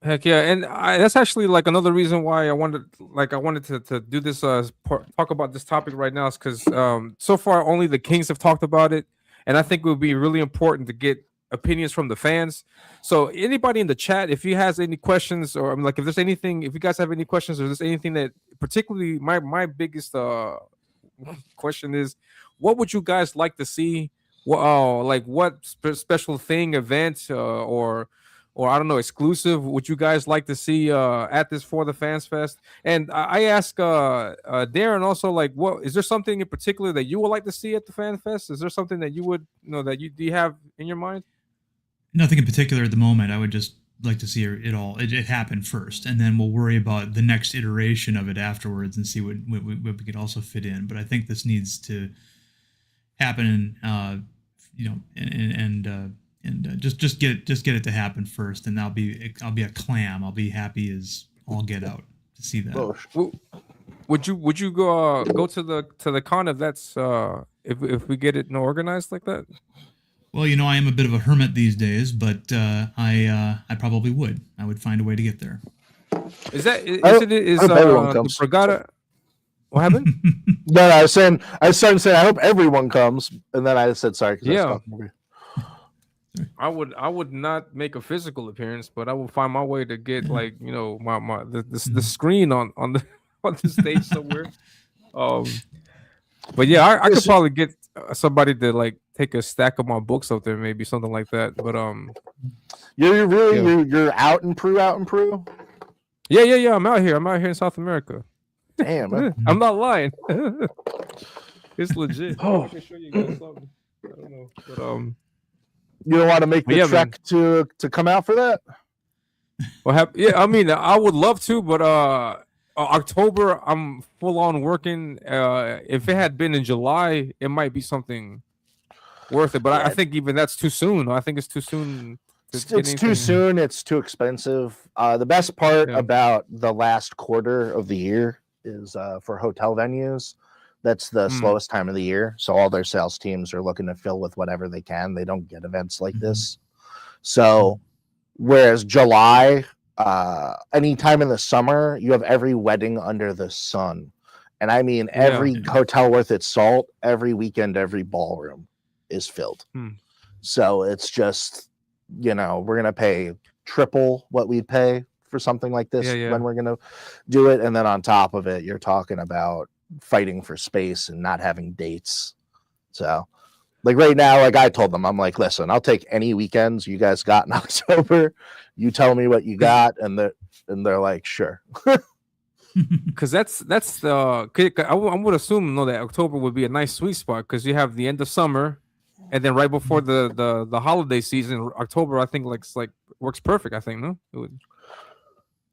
[SPEAKER 1] Heck yeah, and that's actually like another reason why I wanted to do this talk about this topic right now is because so far only the Kings have talked about it, and I think it would be really important to get opinions from the fans. So anybody in the chat, if you has any questions, or like if there's anything, if you guys have any questions, or there's anything that particularly my biggest question is, what would you guys like to see? Like what special thing, event, or I don't know, exclusive would you guys like to see at this For the Fans Fest? And I ask Darin also, like, what is there something in particular that you would like to see at the Fan Fest? Is there something that you would do you have in your mind?
[SPEAKER 3] Nothing in particular at the moment. I would just like to see it happen first, and then we'll worry about the next iteration of it afterwards and see what we could also fit in. But I think this needs to happen, just get it to happen first, and I'll be a clam. I'll be happy as all get out to see that.
[SPEAKER 4] Oh.
[SPEAKER 1] Would you go to the con if that's if we get it organized like that?
[SPEAKER 3] Well, you know, I am a bit of a hermit these days, but I probably would. I would find a way to get there.
[SPEAKER 4] Comes.
[SPEAKER 1] Regatta? What happened?
[SPEAKER 4] No, I was starting to say I hope everyone comes, and then I said sorry.
[SPEAKER 1] Yeah. I would not make a physical appearance, but I would find my way to get, like, you know, the screen on the stage somewhere. But yeah, I could probably get somebody to like take a stack of my books up there, maybe something like that. But
[SPEAKER 4] you're out in Peru.
[SPEAKER 1] Yeah. I'm out here in South America.
[SPEAKER 4] Damn, man.
[SPEAKER 1] I'm not lying. It's legit. I can show you guys something. I don't know, but
[SPEAKER 4] you don't want to make the trek to come out for that?
[SPEAKER 1] I mean, I would love to, but October I'm full on working. If it had been in July, it might be something worth it. But I think even that's too soon. I think it's too soon.
[SPEAKER 4] It's too soon. It's too expensive. The best part about the last quarter of the year is for hotel venues. That's the slowest time of the year. So all their sales teams are looking to fill with whatever they can. They don't get events like this. So whereas July, anytime in the summer, you have every wedding under the sun. And I mean, every hotel worth its salt, every weekend, every ballroom is filled. So it's just, you know, we're going to pay triple what we'd pay for something like this when we're going to do it. And then on top of it, you're talking about fighting for space and not having dates. So like right now, like I told them, I'm like, listen, I'll take any weekends you guys got in October. You tell me what you got, and they're like, sure.
[SPEAKER 1] Because that's the I would assume that October would be a nice sweet spot because you have the end of summer, and then right before the holiday season, October I think like works perfect. I think no, it would.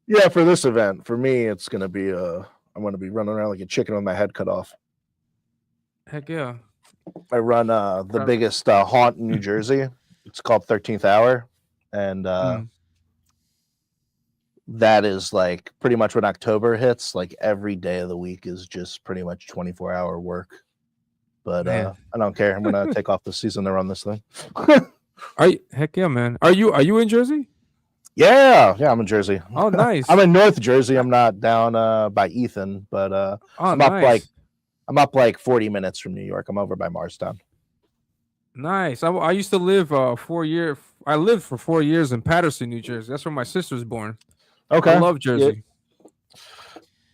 [SPEAKER 4] Yeah, for this event, for me, it's gonna be I'm gonna be running around like a chicken with my head cut off.
[SPEAKER 1] Heck yeah.
[SPEAKER 4] I run the biggest haunt in New Jersey. It's called 13th Hour, and that is like pretty much when October hits. Like every day of the week is just pretty much 24-hour work. But I don't care. I'm gonna take off the season to run this thing.
[SPEAKER 1] Heck yeah, man. Are you in Jersey?
[SPEAKER 4] Yeah, I'm in Jersey.
[SPEAKER 1] Oh, nice.
[SPEAKER 4] I'm in North Jersey. I'm not down by Ethan, but I'm up like 40 minutes from New York. I'm over by Marstown.
[SPEAKER 1] Nice. I used to live 4 years. I lived for 4 years in Paterson, New Jersey. That's where my sister's born.
[SPEAKER 4] Okay.
[SPEAKER 1] I love Jersey. Yeah.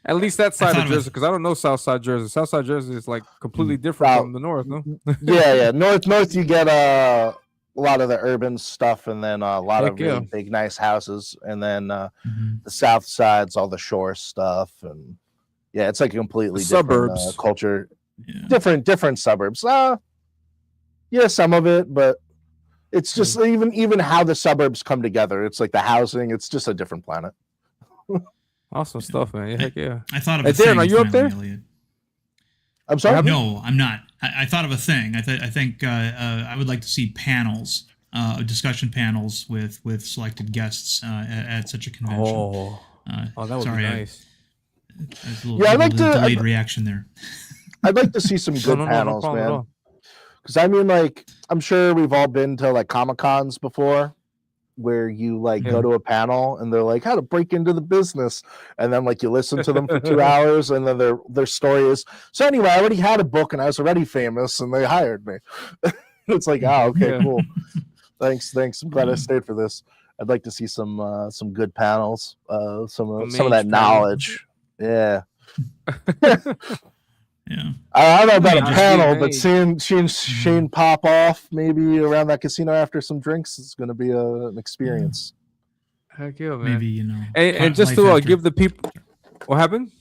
[SPEAKER 1] At least that side of Jersey, because I don't know Southside Jersey. Southside Jersey is like completely different from the north, no?
[SPEAKER 4] yeah. North you get a lot of the urban stuff, and then a lot of really big, nice houses, and then the south side's all the shore stuff, and it's like a completely different culture, different suburbs. Some of it, but it's just even how the suburbs come together. It's like the housing. It's just a different planet.
[SPEAKER 1] Awesome stuff, man. Heck yeah.
[SPEAKER 3] I thought of a
[SPEAKER 1] thing.
[SPEAKER 3] Darin,
[SPEAKER 1] are you up there?
[SPEAKER 3] Elliot.
[SPEAKER 4] I'm sorry?
[SPEAKER 3] No, I'm not. I thought of a thing. I think I would like to see panels, discussion panels with selected guests at such a convention.
[SPEAKER 1] Oh, that would be nice.
[SPEAKER 3] I'd like to delayed reaction there.
[SPEAKER 4] I'd like to see some good
[SPEAKER 1] no
[SPEAKER 4] panels,
[SPEAKER 1] problem at
[SPEAKER 4] man.
[SPEAKER 1] all.
[SPEAKER 4] Because I mean, like, I'm sure we've all been to like Comic Cons before, where you like go to a panel and they're like, how to break into the business, and then like you listen to them for 2 hours, and then their story is, so anyway, I already had a book and I was already famous, and they hired me. It's like, oh, okay, cool. Thanks. I'm glad I stayed for this. I'd like to see some good panels, some of that knowledge. Yeah.
[SPEAKER 3] Yeah.
[SPEAKER 4] I don't know about a panel, but
[SPEAKER 1] Mage.
[SPEAKER 4] seeing Shane pop off maybe around that casino after some drinks is going to be an experience.
[SPEAKER 1] Heck yeah, man.
[SPEAKER 3] Maybe, you know.
[SPEAKER 1] And just to give the people, what happened?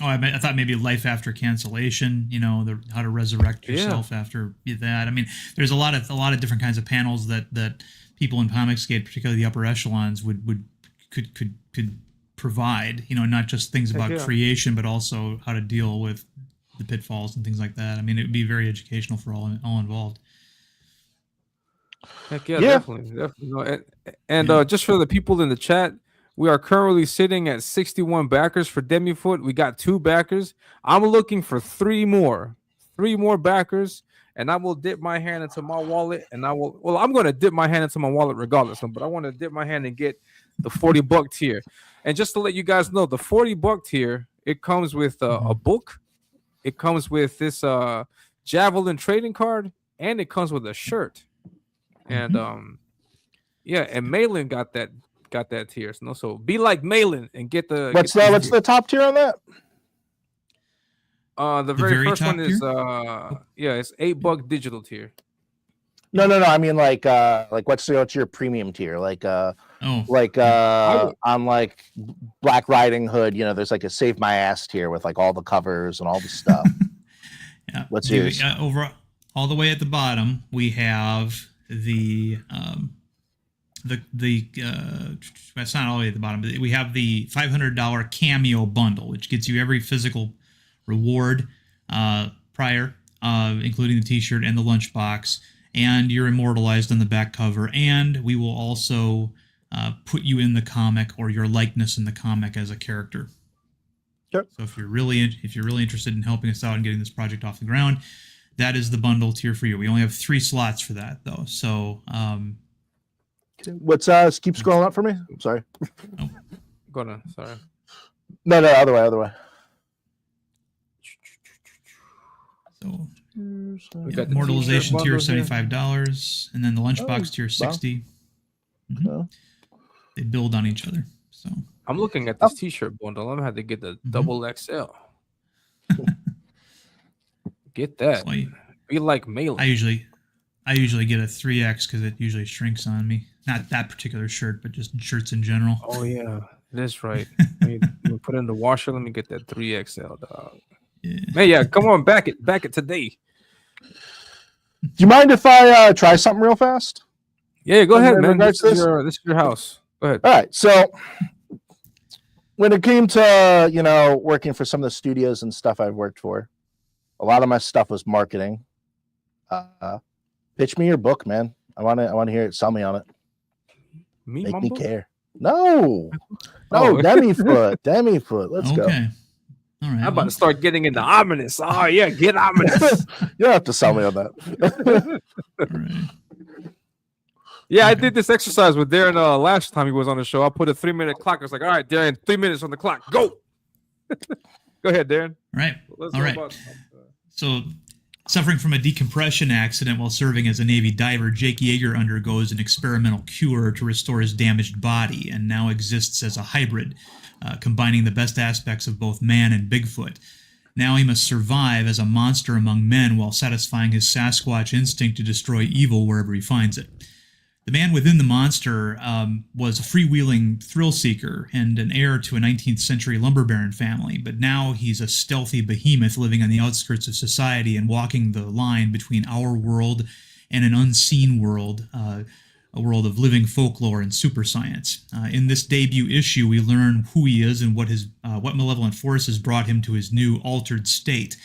[SPEAKER 3] Oh, I thought maybe life after cancellation. You know, how to resurrect yourself after that. I mean, there's a lot of different kinds of panels that people in Comicsgate, particularly the upper echelons, could provide. You know, not just things about creation, but also how to deal with the pitfalls and things like that. I mean, it would be very educational for all involved.
[SPEAKER 1] Heck yeah, definitely. No, and just for the people in the chat, we are currently sitting at 61 backers for DEMI-FOOT. We got 2 backers. I'm looking for 3 more backers, and I will dip my hand into my wallet, and I'm going to dip my hand into my wallet regardless, but I want to dip my hand and get the $40 tier. And just to let you guys know, the $40 tier, it comes with a book, it comes with this Javelin trading card, and it comes with a shirt. And and Malin got that tier. So be like Malin and get the.
[SPEAKER 4] What's the top tier on that?
[SPEAKER 1] The very first one is it's $8 digital tier.
[SPEAKER 4] No. I mean like what's your premium tier? On like Black Riding Hood, you know, there's like a Save My Ass tier with like all the covers and all the stuff.
[SPEAKER 3] Yeah.
[SPEAKER 4] What's yours?
[SPEAKER 3] Over all the way at the bottom, we have the that's not all the way at the bottom, but we have the $500 cameo bundle, which gets you every physical reward prior, including the t-shirt and the lunchbox, and you're immortalized on the back cover, and we will also put you in the comic or your likeness in the comic as a character.
[SPEAKER 4] Sure.
[SPEAKER 3] So if you're really interested in helping us out and getting this project off the ground, that is the bundle tier for you. We only have 3 slots for that though. So
[SPEAKER 4] what's keep scrolling up for me? I'm sorry.
[SPEAKER 3] Oh.
[SPEAKER 1] Go on, sorry.
[SPEAKER 4] No, other way.
[SPEAKER 3] So
[SPEAKER 1] We got the
[SPEAKER 3] immortalization
[SPEAKER 1] t-shirt
[SPEAKER 3] tier
[SPEAKER 1] bundle
[SPEAKER 3] $75, and then the lunchbox tier $60.
[SPEAKER 4] Wow.
[SPEAKER 3] They build on each other. So
[SPEAKER 1] I'm looking at this t-shirt bundle. I'm gonna have to get the double XL. Get that.
[SPEAKER 3] So
[SPEAKER 1] Be like Malin.
[SPEAKER 3] I usually get a 3X because it usually shrinks on me. Not that particular shirt, but just shirts in general.
[SPEAKER 1] Oh yeah, that's right. Let me put it in the washer. Let me get that 3XL, dog.
[SPEAKER 3] Yeah.
[SPEAKER 1] Man, yeah, come on, back it today.
[SPEAKER 4] Do you mind if I try something real fast?
[SPEAKER 1] Yeah, go ahead,
[SPEAKER 4] In
[SPEAKER 1] man.
[SPEAKER 4] regards
[SPEAKER 1] This
[SPEAKER 4] to
[SPEAKER 1] is your house. Go ahead.
[SPEAKER 4] All right. So when it came to, you know, working for some of the studios and stuff I've worked for, a lot of my stuff was marketing. Pitch me your book, man. I want to hear it. Sell me on it. Make me care. No, DEMI-FOOT. Let's go.
[SPEAKER 3] Okay. All right.
[SPEAKER 1] I'm about to start getting into Ominus. Oh yeah, get Ominus.
[SPEAKER 4] You don't have to sell me on that.
[SPEAKER 3] All right.
[SPEAKER 1] Yeah, I did this exercise with Darin last time he was on the show. I put a 3-minute clock. I was like, all right, Darin, 3 minutes on the clock. Go. Go ahead, Darin.
[SPEAKER 3] All right.
[SPEAKER 1] Let's
[SPEAKER 3] All right. So, suffering from a decompression accident while serving as a Navy diver, Jake Yeager undergoes an experimental cure to restore his damaged body and now exists as a hybrid, combining the best aspects of both man and Bigfoot. Now he must survive as a monster among men while satisfying his Sasquatch instinct to destroy evil wherever he finds it. The man within the monster was a freewheeling thrill seeker and an heir to a 19th century lumber baron family, but now he's a stealthy behemoth living on the outskirts of society and walking the line between our world and an unseen world, a world of living folklore and super science. In this debut issue, we learn who he is and what malevolent forces brought him to his new altered state.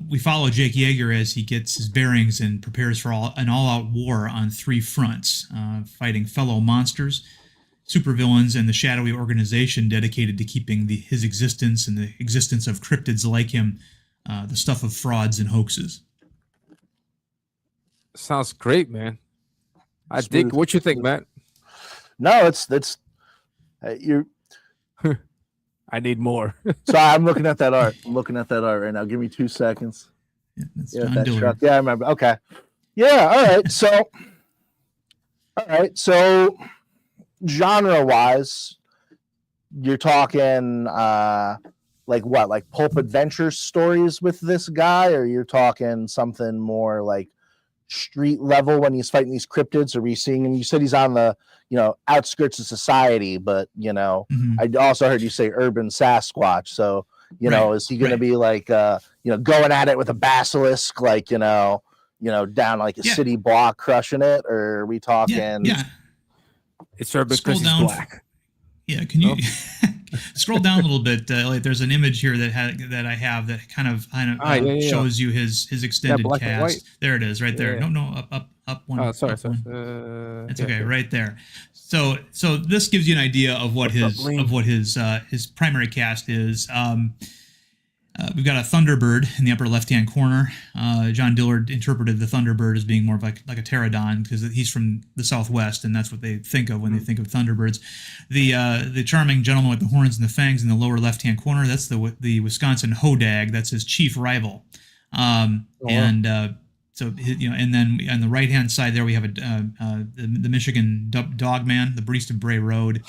[SPEAKER 3] We follow Jake Yeager as he gets his bearings and prepares for an all-out war on 3 fronts, fighting fellow monsters, supervillains, and the shadowy organization dedicated to keeping his existence and the existence of cryptids like him the stuff of frauds and hoaxes.
[SPEAKER 1] Sounds great, man. I
[SPEAKER 4] Smooth.
[SPEAKER 1] dig. What you think, Matt?
[SPEAKER 4] No, it's you're.
[SPEAKER 1] I need more.
[SPEAKER 4] So I'm looking at that art. I'm looking at that art right now. Give me 2 seconds.
[SPEAKER 3] Yeah, that's
[SPEAKER 4] Yeah,
[SPEAKER 3] John
[SPEAKER 4] that
[SPEAKER 3] Dillard.
[SPEAKER 4] truck. Yeah, I remember. Okay. Yeah. All right. So, genre-wise, you're talking like what, like pulp adventure stories with this guy, or you're talking something more like street level when he's fighting these cryptids? Are we seeing him? You said he's on the outskirts of society, but
[SPEAKER 3] Mhm.
[SPEAKER 4] I also heard you say urban Sasquatch. So is he going to be like going at it with a basilisk, like down like a city block crushing it, or are we talking?
[SPEAKER 3] Yeah.
[SPEAKER 1] It's Urban
[SPEAKER 3] Scroll
[SPEAKER 1] Chris's
[SPEAKER 3] down.
[SPEAKER 1] Black.
[SPEAKER 3] Yeah, can you scroll down a little bit? Like, there's an image here that I have that kind of shows you his extended
[SPEAKER 1] black and white.
[SPEAKER 3] cast. There it is, right there.
[SPEAKER 1] Yeah.
[SPEAKER 3] No, up one.
[SPEAKER 1] Oh, sorry.
[SPEAKER 3] up one. It's okay,
[SPEAKER 1] yeah.
[SPEAKER 3] right there. So this gives you an idea of what his primary cast is. We've got a Thunderbird in the upper left-hand corner. John Dillard interpreted the Thunderbird as being more of like a pterodon because he's from the Southwest, and that's what they think of when they think of Thunderbirds. The charming gentleman with the horns and the fangs in the lower left-hand corner, that's the Wisconsin Hodag. That's his chief rival. And then on the right-hand side there we have the Michigan Dogman, the Priest of Bray Road,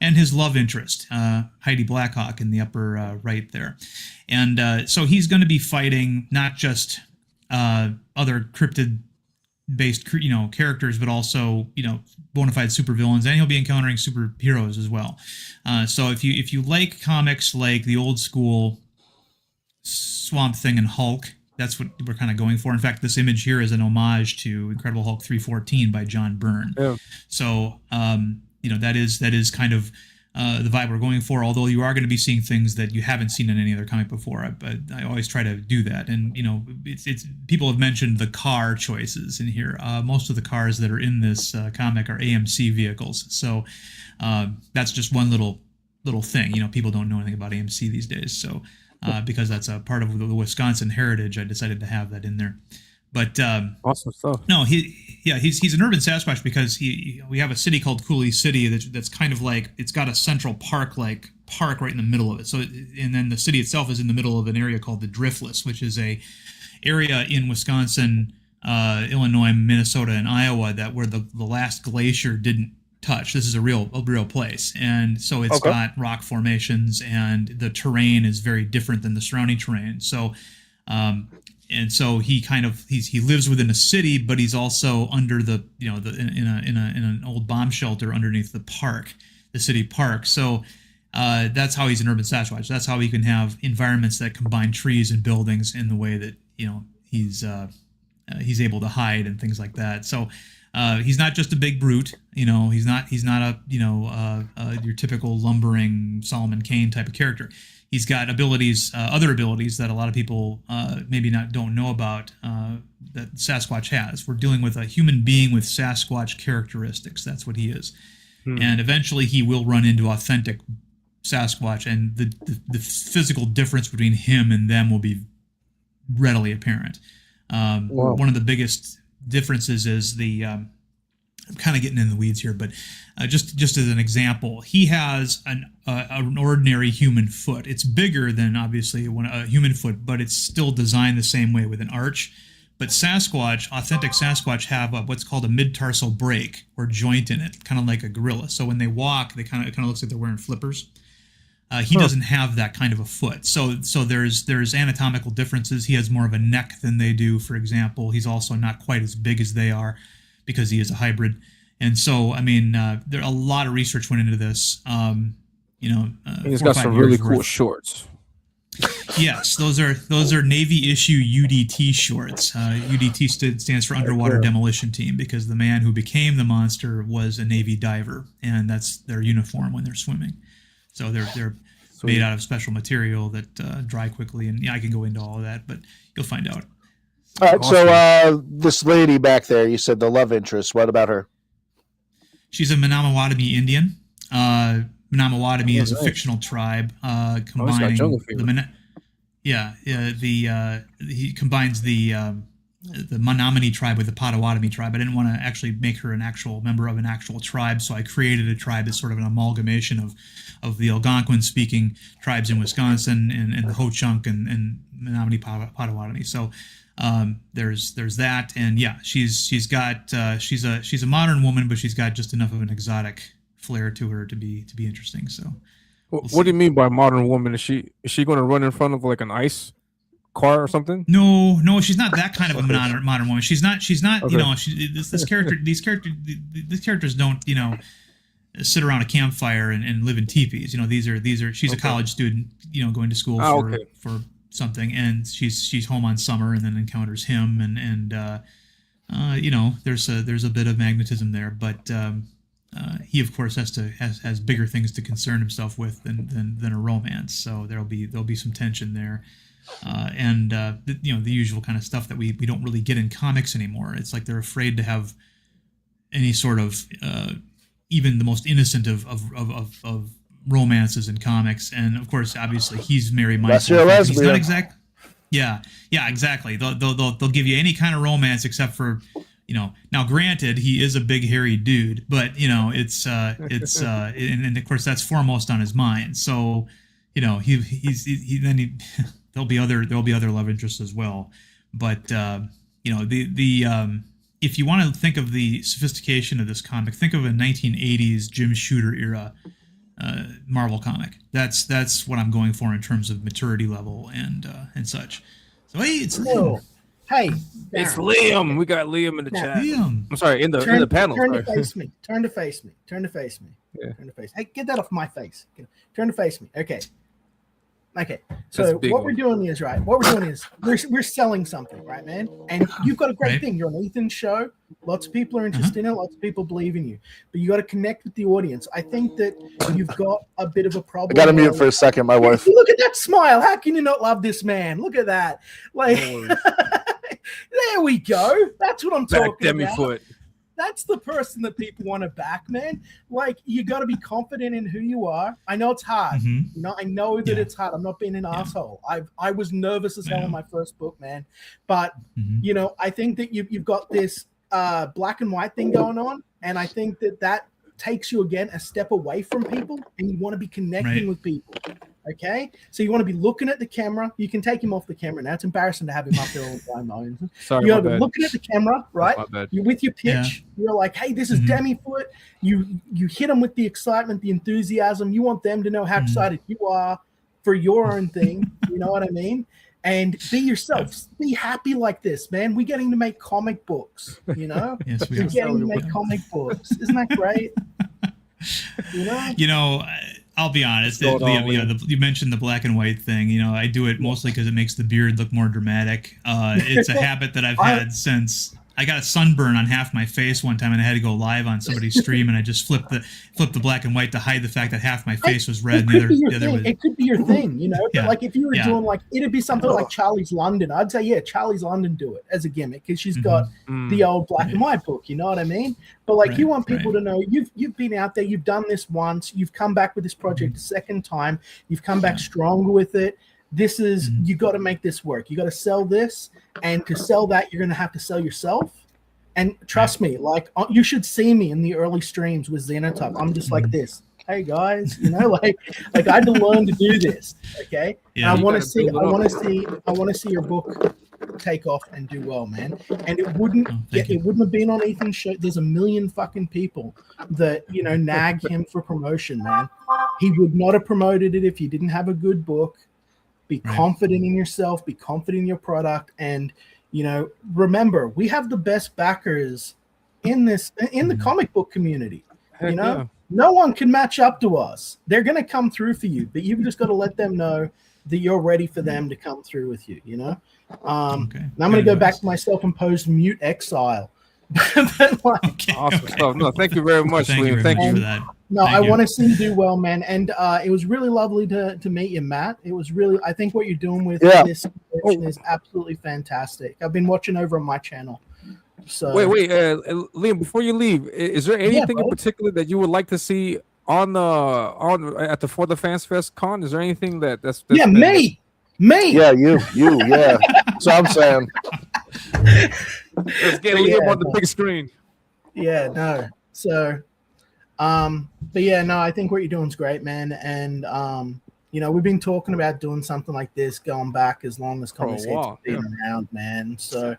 [SPEAKER 3] and his love interest, Heidi Blackhawk, in the upper right there. And so he's going to be fighting not just other cryptid-based characters, but also bona fide supervillains, and he'll be encountering superheroes as well. So if you like comics like the old school Swamp Thing and Hulk, that's what we're kind of going for. In fact, this image here is an homage to Incredible Hulk 314 by John Byrne. Yeah. So that is kind of the vibe we're going for, although you are going to be seeing things that you haven't seen in any other comic before. I always try to do that. And it's people have mentioned the car choices in here. Most of the cars that are in this comic are AMC vehicles, so that's just one little thing. People don't know anything about AMC these days, so because that's a part of the Wisconsin heritage, I decided to have that in there. But
[SPEAKER 1] awesome stuff.
[SPEAKER 3] No, he's an urban Sasquatch because we have a city called Cooley City that's kind of like, it's got a central park right in the middle of it. So and then the city itself is in the middle of an area called the Driftless, which is a area in Wisconsin, Illinois, Minnesota, and Iowa where the last glacier didn't touch. This is a real place, and so it's got rock formations, and the terrain is very different than the surrounding terrain. So. And so he lives within a city, but he's also under in an old bomb shelter underneath the city park. So that's how he's an urban Sasquatch. That's how he can have environments that combine trees and buildings in the way that he's able to hide and things like that. So he's not just a big brute. He's not your typical lumbering Solomon Kane type of character. He's got other abilities that a lot of people maybe don't know about that Sasquatch has. We're dealing with a human being with Sasquatch characteristics. That's what he is. And eventually he will run into authentic Sasquatch, and the physical difference between him and them will be readily apparent. One of the biggest differences is I'm kind of getting in the weeds here, but just as an example, he has an ordinary human foot. It's bigger than obviously a human foot, but it's still designed the same way with an arch. But authentic Sasquatch have what's called a mid-tarsal break or joint in it, kind of like a gorilla. So when they walk, it kind of looks like they're wearing flippers. He doesn't have that kind of a foot. So there's anatomical differences. He has more of a neck than they do, for example. He's also not quite as big as they are, because he is a hybrid. And so, there a lot of research went into this.
[SPEAKER 1] He's got some really cool shorts.
[SPEAKER 3] Yes, those are Navy issue UDT shorts. UDT stands for Underwater Demolition Team, because the man who became the monster was a Navy diver, and that's their uniform when they're swimming. So they're made out of special material that dry quickly, and I can go into all of that, but you'll find out.
[SPEAKER 4] All right, so this lady back there, you said the love interest. What about her?
[SPEAKER 3] She's a Menominee Indian. Menominee is a fictional tribe combining He combines the Menominee tribe with the Potawatomi tribe. I didn't want to actually make her an actual member of an actual tribe, so I created a tribe as sort of an amalgamation of the Algonquin-speaking tribes in Wisconsin and the Ho-Chunk and Menominee Potawatomi. So there's that, and yeah, she's a modern woman, but she's got just enough of an exotic flair to her to be interesting. So,
[SPEAKER 1] what do you mean by modern woman? Is she going to run in front of like an ice car or something?
[SPEAKER 3] No, she's not that kind of a modern woman. She's not.
[SPEAKER 1] Okay.
[SPEAKER 3] You know, these characters don't, you know, sit around a campfire and live in teepees. You know, these are. She's a college student, you know, going to school for something, and she's home on summer and then encounters him, and you know, there's a bit of magnetism there, but he of course has bigger things to concern himself with than a romance. So there'll be some tension there. You know, the usual kind of stuff that we don't really get in comics anymore. It's like they're afraid to have any sort of even the most innocent of romances in comics. And of course, obviously, he's very mindful. He's not exact. Yeah, exactly. They'll give you any kind of romance except for, you know. Now, granted, he is a big hairy dude, but you know, it's and of course that's foremost on his mind. So, you know, there'll be other love interests as well, but you know, if you want to think of the sophistication of this comic, think of a 1980s Jim Shooter era Marvel comic. That's what I'm going for in terms of maturity level and such. So hey, it's Liam.
[SPEAKER 7] Hey,
[SPEAKER 1] it's Liam. We got Liam in the chat.
[SPEAKER 3] Liam.
[SPEAKER 1] I'm sorry, in the panel.
[SPEAKER 7] Turn to face me. Turn to face me.
[SPEAKER 1] Yeah.
[SPEAKER 7] Turn to face. Hey, get that off my face. Turn to face me. Okay. So what we're doing is we're selling something, right, man? And you've got a great thing. You're on Ethan's show. Lots of people are interested in it. Lots of people believe in you, but you got to connect with the audience. I think that you've got a bit of a problem.
[SPEAKER 4] I got to mute for a second. My wife.
[SPEAKER 7] Look at that smile. How can you not love this man? Look at that. Like, there we go. That's what I'm talking about.
[SPEAKER 1] DEMI-FOOT.
[SPEAKER 7] That's the person that people want to back, man. Like, you got to be confident in who you are. I know it's hard. You know, I know that it's hard. I'm not being an asshole. I was nervous as hell in my first book, man. But you know, I think that you've got this black and white thing going on, and I think that takes you again a step away from people, and you want to be connecting with people. Okay, so you want to be looking at the camera. You can take him off the camera now. It's embarrassing to have him up there all the time, though.
[SPEAKER 1] Sorry,
[SPEAKER 7] you're looking at the camera, right? You're with your pitch.
[SPEAKER 3] Yeah.
[SPEAKER 7] You're like, hey, this is DEMI-FOOT. You hit them with the excitement, the enthusiasm. You want them to know how excited you are for your own thing. You know what I mean? And be yourself. Be happy like this, man. We're getting to make comic books. You know,
[SPEAKER 3] yes,
[SPEAKER 7] we're getting to make comic books. Isn't that great? You know.
[SPEAKER 3] I'll be honest. You mentioned the black and white thing. You know, I do it mostly because it makes the beard look more dramatic. It's a habit that I've had since I got a sunburn on half my face one time, and I had to go live on somebody's stream, and I just flipped the black and white to hide the fact that half my face was red.
[SPEAKER 7] It could be your thing, you know. But like if you were doing like, it'd be something like Charlie's London. I'd say Charlie's London do it as a gimmick because she's got the old black and white book. You know what I mean? But like you want people to know you've been out there, you've done this once, you've come back with this project a second time, you've come back stronger with it. This is you got to make this work. You got to sell this, and to sell that, you're going to have to sell yourself. And trust me, like you should see me in the early streams with Xenotop. I'm just like this. Hey guys, you know, like I had to learn to do this. Okay, and I want to see your book take off and do well, man. And it wouldn't have been on Ethan's show. There's a million fucking people that, you know, nag him for promotion, man. He would not have promoted it if you didn't have a good book. Be confident in yourself, be confident in your product, and you know, remember, we have the best backers in the comic book community. You know, no one can match up to us. They're gonna come through for you, but you've just got to let them know that you're ready for them to come through with you. You know, and I'm gonna go back to my self-imposed mute exile.
[SPEAKER 1] Awesome stuff. No, thank you very much, Liam. Thank you for that.
[SPEAKER 7] No, I want to see you do well, man. And it was really lovely to meet you, Matt. It was really, I think what you're doing with this is absolutely fantastic. I've been watching over on my channel. So
[SPEAKER 1] wait, Liam, before you leave, is there anything in particular that you would like to see for the Fans Fest con? Is there anything that's
[SPEAKER 7] me Me.
[SPEAKER 4] Yeah, you, yeah. So I'm saying.
[SPEAKER 1] Let's get Liam on the big screen.
[SPEAKER 7] Yeah, no. So, but yeah, no, I think what you're doing is great, man. And you know, we've been talking about doing something like this going back as long as Comicsgate's been around, man. So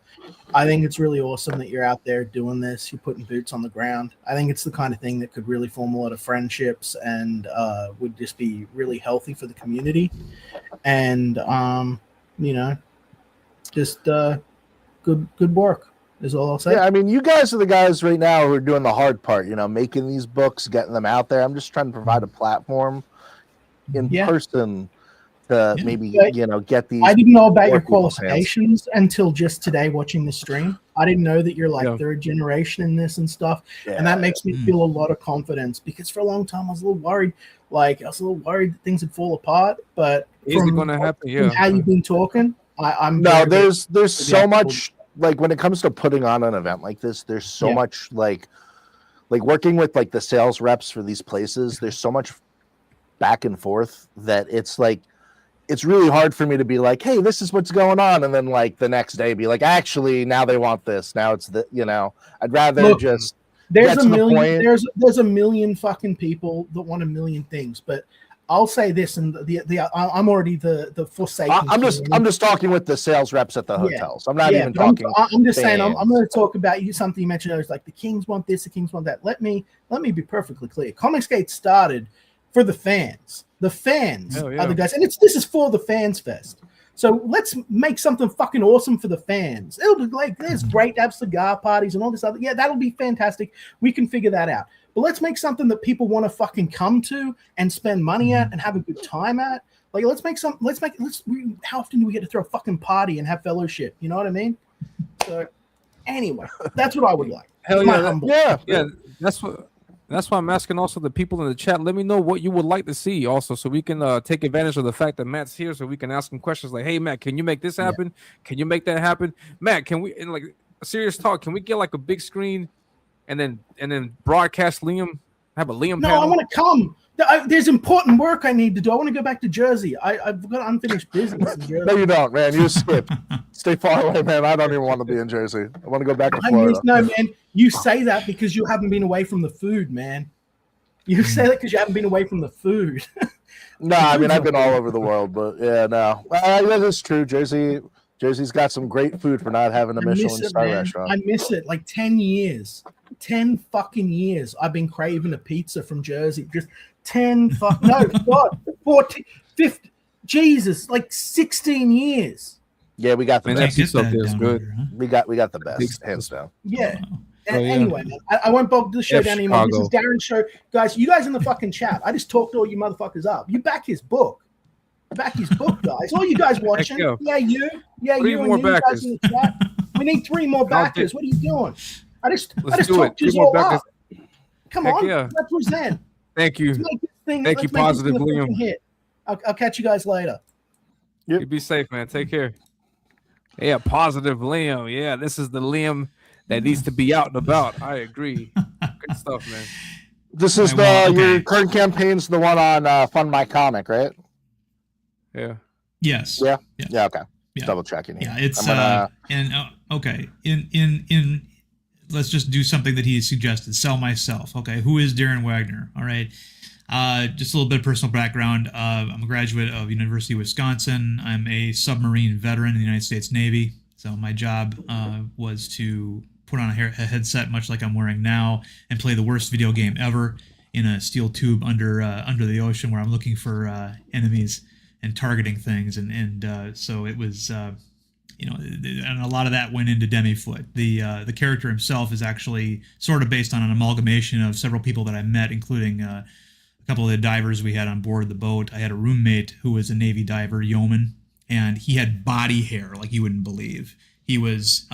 [SPEAKER 7] I think it's really awesome that you're out there doing this. You're putting boots on the ground. I think it's the kind of thing that could really form a lot of friendships and would just be really healthy for the community. And you know, just good work is all I'll say.
[SPEAKER 4] Yeah, I mean, you guys are the guys right now who are doing the hard part, you know, making these books, getting them out there. I'm just trying to provide a platform in person to maybe, you know, get these.
[SPEAKER 7] I didn't know about your qualifications until just today watching the stream. I didn't know that you're like third generation in this and stuff. And that makes me feel a lot of confidence, because for a long time I was a little worried. Like, I was a little worried that things would fall apart, but
[SPEAKER 1] is it going to happen? Yeah.
[SPEAKER 7] How you've been talking, I'm
[SPEAKER 4] no, there's so much, like, when it comes to putting on an event like this, there's so much like working with like the sales reps for these places. There's so much back and forth that it's like, it's really hard for me to be like, hey, this is what's going on, and then like the next day be like, actually now they want this, now it's the, you know, I'd rather just
[SPEAKER 7] there's a million there's a million fucking people that want a million things. But I'll say this, and I'm already the forsaken.
[SPEAKER 4] I'm just talking with the sales reps at the hotels. I'm not even talking.
[SPEAKER 7] I'm just saying I'm going to talk about something you mentioned. It's like the Kings want this, the Kings want that. Let me be perfectly clear. Comicsgate started for the fans. The fans are the guys, and this is for the Fans Fest. So let's make something fucking awesome for the fans. It'll be like, there's great to have cigar parties and all this other. Yeah, that'll be fantastic. We can figure that out. But let's make something that people want to fucking come to and spend money at and have a good time at. Like, how often do we get to throw a fucking party and have fellowship? You know what I mean? So anyway, that's what I would like.
[SPEAKER 1] Hell yeah. Yeah. That's why I'm asking also the people in the chat. Let me know what you would like to see also, so we can take advantage of the fact that Matt's here, so we can ask him questions like, hey, Matt, can you make this happen? Can you make that happen? Matt, can we, in like serious talk, can we get like a big screen and then broadcast Liam, have a Liam panel?
[SPEAKER 7] I want to come. There's important work I need to do. I want to go back to Jersey. I've got unfinished business in Jersey.
[SPEAKER 4] No, you don't, man. You skip. Stay far away, man. I don't even want to be in Jersey. I want to go back to Florida.
[SPEAKER 7] No, man. You say that because you haven't been away from the food, man. You say that because you haven't been away from the food.
[SPEAKER 4] No, I mean, I've been all over the world, but yeah, no. That is true. Jersey's got some great food for not having a Michelin star restaurant.
[SPEAKER 7] I miss it. Like 10 years. 10 fucking years I've been craving a pizza from Jersey. Just 10 God, 14, 50, Jesus, like 16 years.
[SPEAKER 4] Yeah, we got the best.
[SPEAKER 1] That good.
[SPEAKER 3] Here, huh?
[SPEAKER 4] We got the best, hands down.
[SPEAKER 7] Yeah. Anyway, man, I won't bog the show down anymore. This is Darin's show. Guys, you guys in the fucking chat, I just talked all you motherfuckers up. You back his book. Back his book, guys. All you guys watching. You.
[SPEAKER 1] Three more backers.
[SPEAKER 7] Guys in the chat. We need 3 more backers. What are you doing? I just talked you all up. Come on, represent.
[SPEAKER 1] Thank you. Thank you, Positive Liam.
[SPEAKER 7] I'll catch you guys later.
[SPEAKER 1] Yep. You be safe, man. Take care. Yeah, Positive Liam. Yeah, this is the Liam that needs to be out and about. I agree. Good stuff, man.
[SPEAKER 4] This is your current campaign's the one on FundMyComic, right?
[SPEAKER 1] Yeah.
[SPEAKER 3] Yes.
[SPEAKER 4] Yeah. Okay.
[SPEAKER 3] Yeah.
[SPEAKER 4] Double checking here.
[SPEAKER 3] Yeah, it's okay. In let's just do something that he suggested. Sell myself. Okay. Who is Darin Waggoner? All right. Just a little bit of personal background. I'm a graduate of University of Wisconsin. I'm a submarine veteran in the United States Navy. So my job was to put on a headset, much like I'm wearing now, and play the worst video game ever in a steel tube under the ocean, where I'm looking for enemies and targeting things. And so it was, and a lot of that went into DEMI-FOOT. The character himself is actually sort of based on an amalgamation of several people that I met, including a couple of the divers we had on board the boat. I had a roommate who was a Navy diver, yeoman, and he had body hair like you wouldn't believe. He was,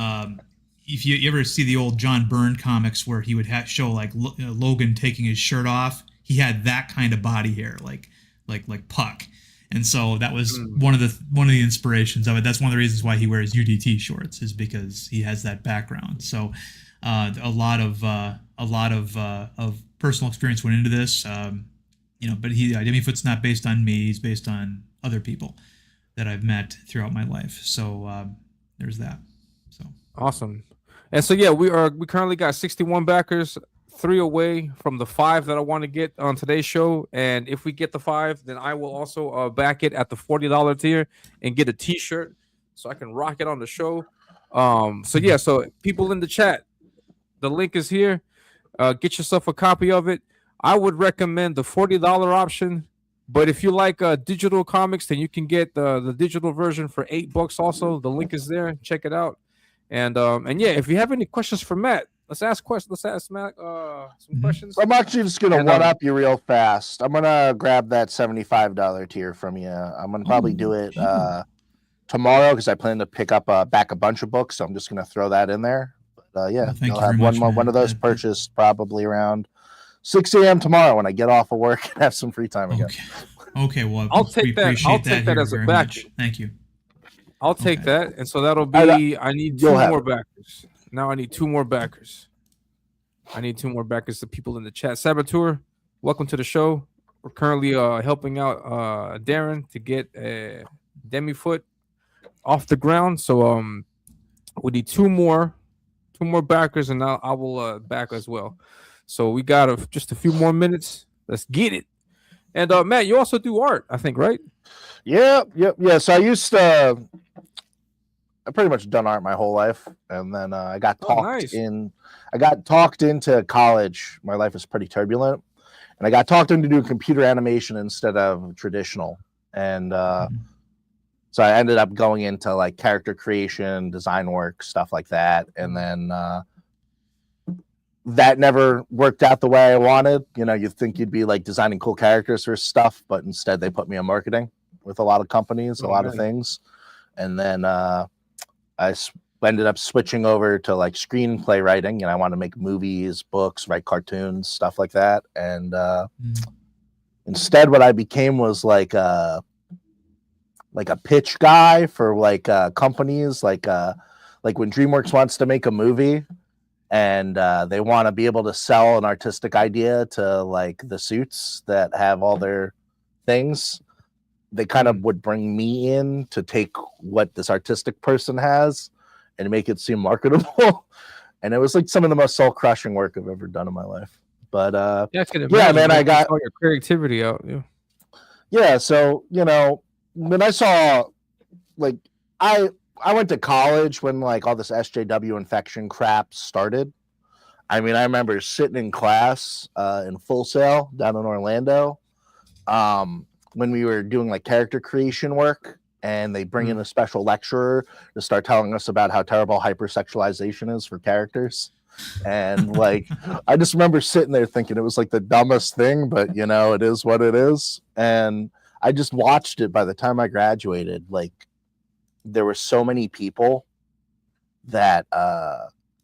[SPEAKER 3] if you ever see the old John Byrne comics where he would show like Logan taking his shirt off, he had that kind of body hair, like Puck. And so that was one of the inspirations of it. That's one of the reasons why he wears UDT shorts, is because he has that background. So a lot of personal experience went into this. But DEMI-FOOT's not based on me. He's based on other people that I've met throughout my life. So there's that. So
[SPEAKER 1] awesome. And so yeah, we currently got 61 backers, 3 away from the 5 that I want to get on today's show. And if we get the 5, then I will also back it at the $40 tier and get a t-shirt so I can rock it on the show. So yeah, so people in the chat, the link is here. Get yourself a copy of it. I would recommend the $40 option, but if you like digital comics, then you can get the digital version for $8 also. The link is there. Check it out. And yeah, if you have any questions for Matt, let's ask questions. Let's ask Matt some questions.
[SPEAKER 4] I'm actually just gonna one up you real fast. I'm gonna grab that $75 tier from you. I'm gonna probably do it tomorrow because I plan to pick up back a bunch of books. So I'm just gonna throw that in there. But yeah,
[SPEAKER 3] I'll
[SPEAKER 4] have one of those purchased probably around 6 a.m. tomorrow when I get off of work and have some free time again.
[SPEAKER 3] Okay. Well,
[SPEAKER 1] I'll take that. I'll take that as a back.
[SPEAKER 3] Thank you.
[SPEAKER 1] I'll take that, and so that'll be. I need 2 more backers. Now I need 2 more backers. I need 2 more backers. The people in the chat. Saboteur, welcome to the show. We're currently helping out Darin to get DEMI-FOOT off the ground. So we need 2 more backers, and I will back as well. So we got just a few more minutes. Let's get it. And Matt, you also do art, I think, right?
[SPEAKER 4] Yeah. So I pretty much done art my whole life, and then I got talked in. I got talked into college. My life was pretty turbulent, and I got talked into doing computer animation instead of traditional. And so I ended up going into like character creation, design work, stuff like that. And then that never worked out the way I wanted. You know, you'd think you'd be like designing cool characters or stuff, but instead they put me in marketing with a lot of companies, a lot of things. And then I ended up switching over to like screenplay writing, and I want to make movies, books, write cartoons, stuff like that. And instead what I became was like a pitch guy for like companies, like when DreamWorks wants to make a movie and they want to be able to sell an artistic idea to like the suits that have all their things. They kind of would bring me in to take what this artistic person has and make it seem marketable. And it was like some of the most soul crushing work I've ever done in my life. But yeah, man, I got
[SPEAKER 1] all your creativity out.
[SPEAKER 4] Yeah. So, you know, when I saw like, I went to college when like all this SJW infection crap started. I mean, I remember sitting in class in Full Sail down in Orlando. When we were doing like character creation work, and they bring in a special lecturer to start telling us about how terrible hypersexualization is for characters. And like, I just remember sitting there thinking it was like the dumbest thing, but you know, it is what it is. And I just watched it. By the time I graduated, like there were so many people that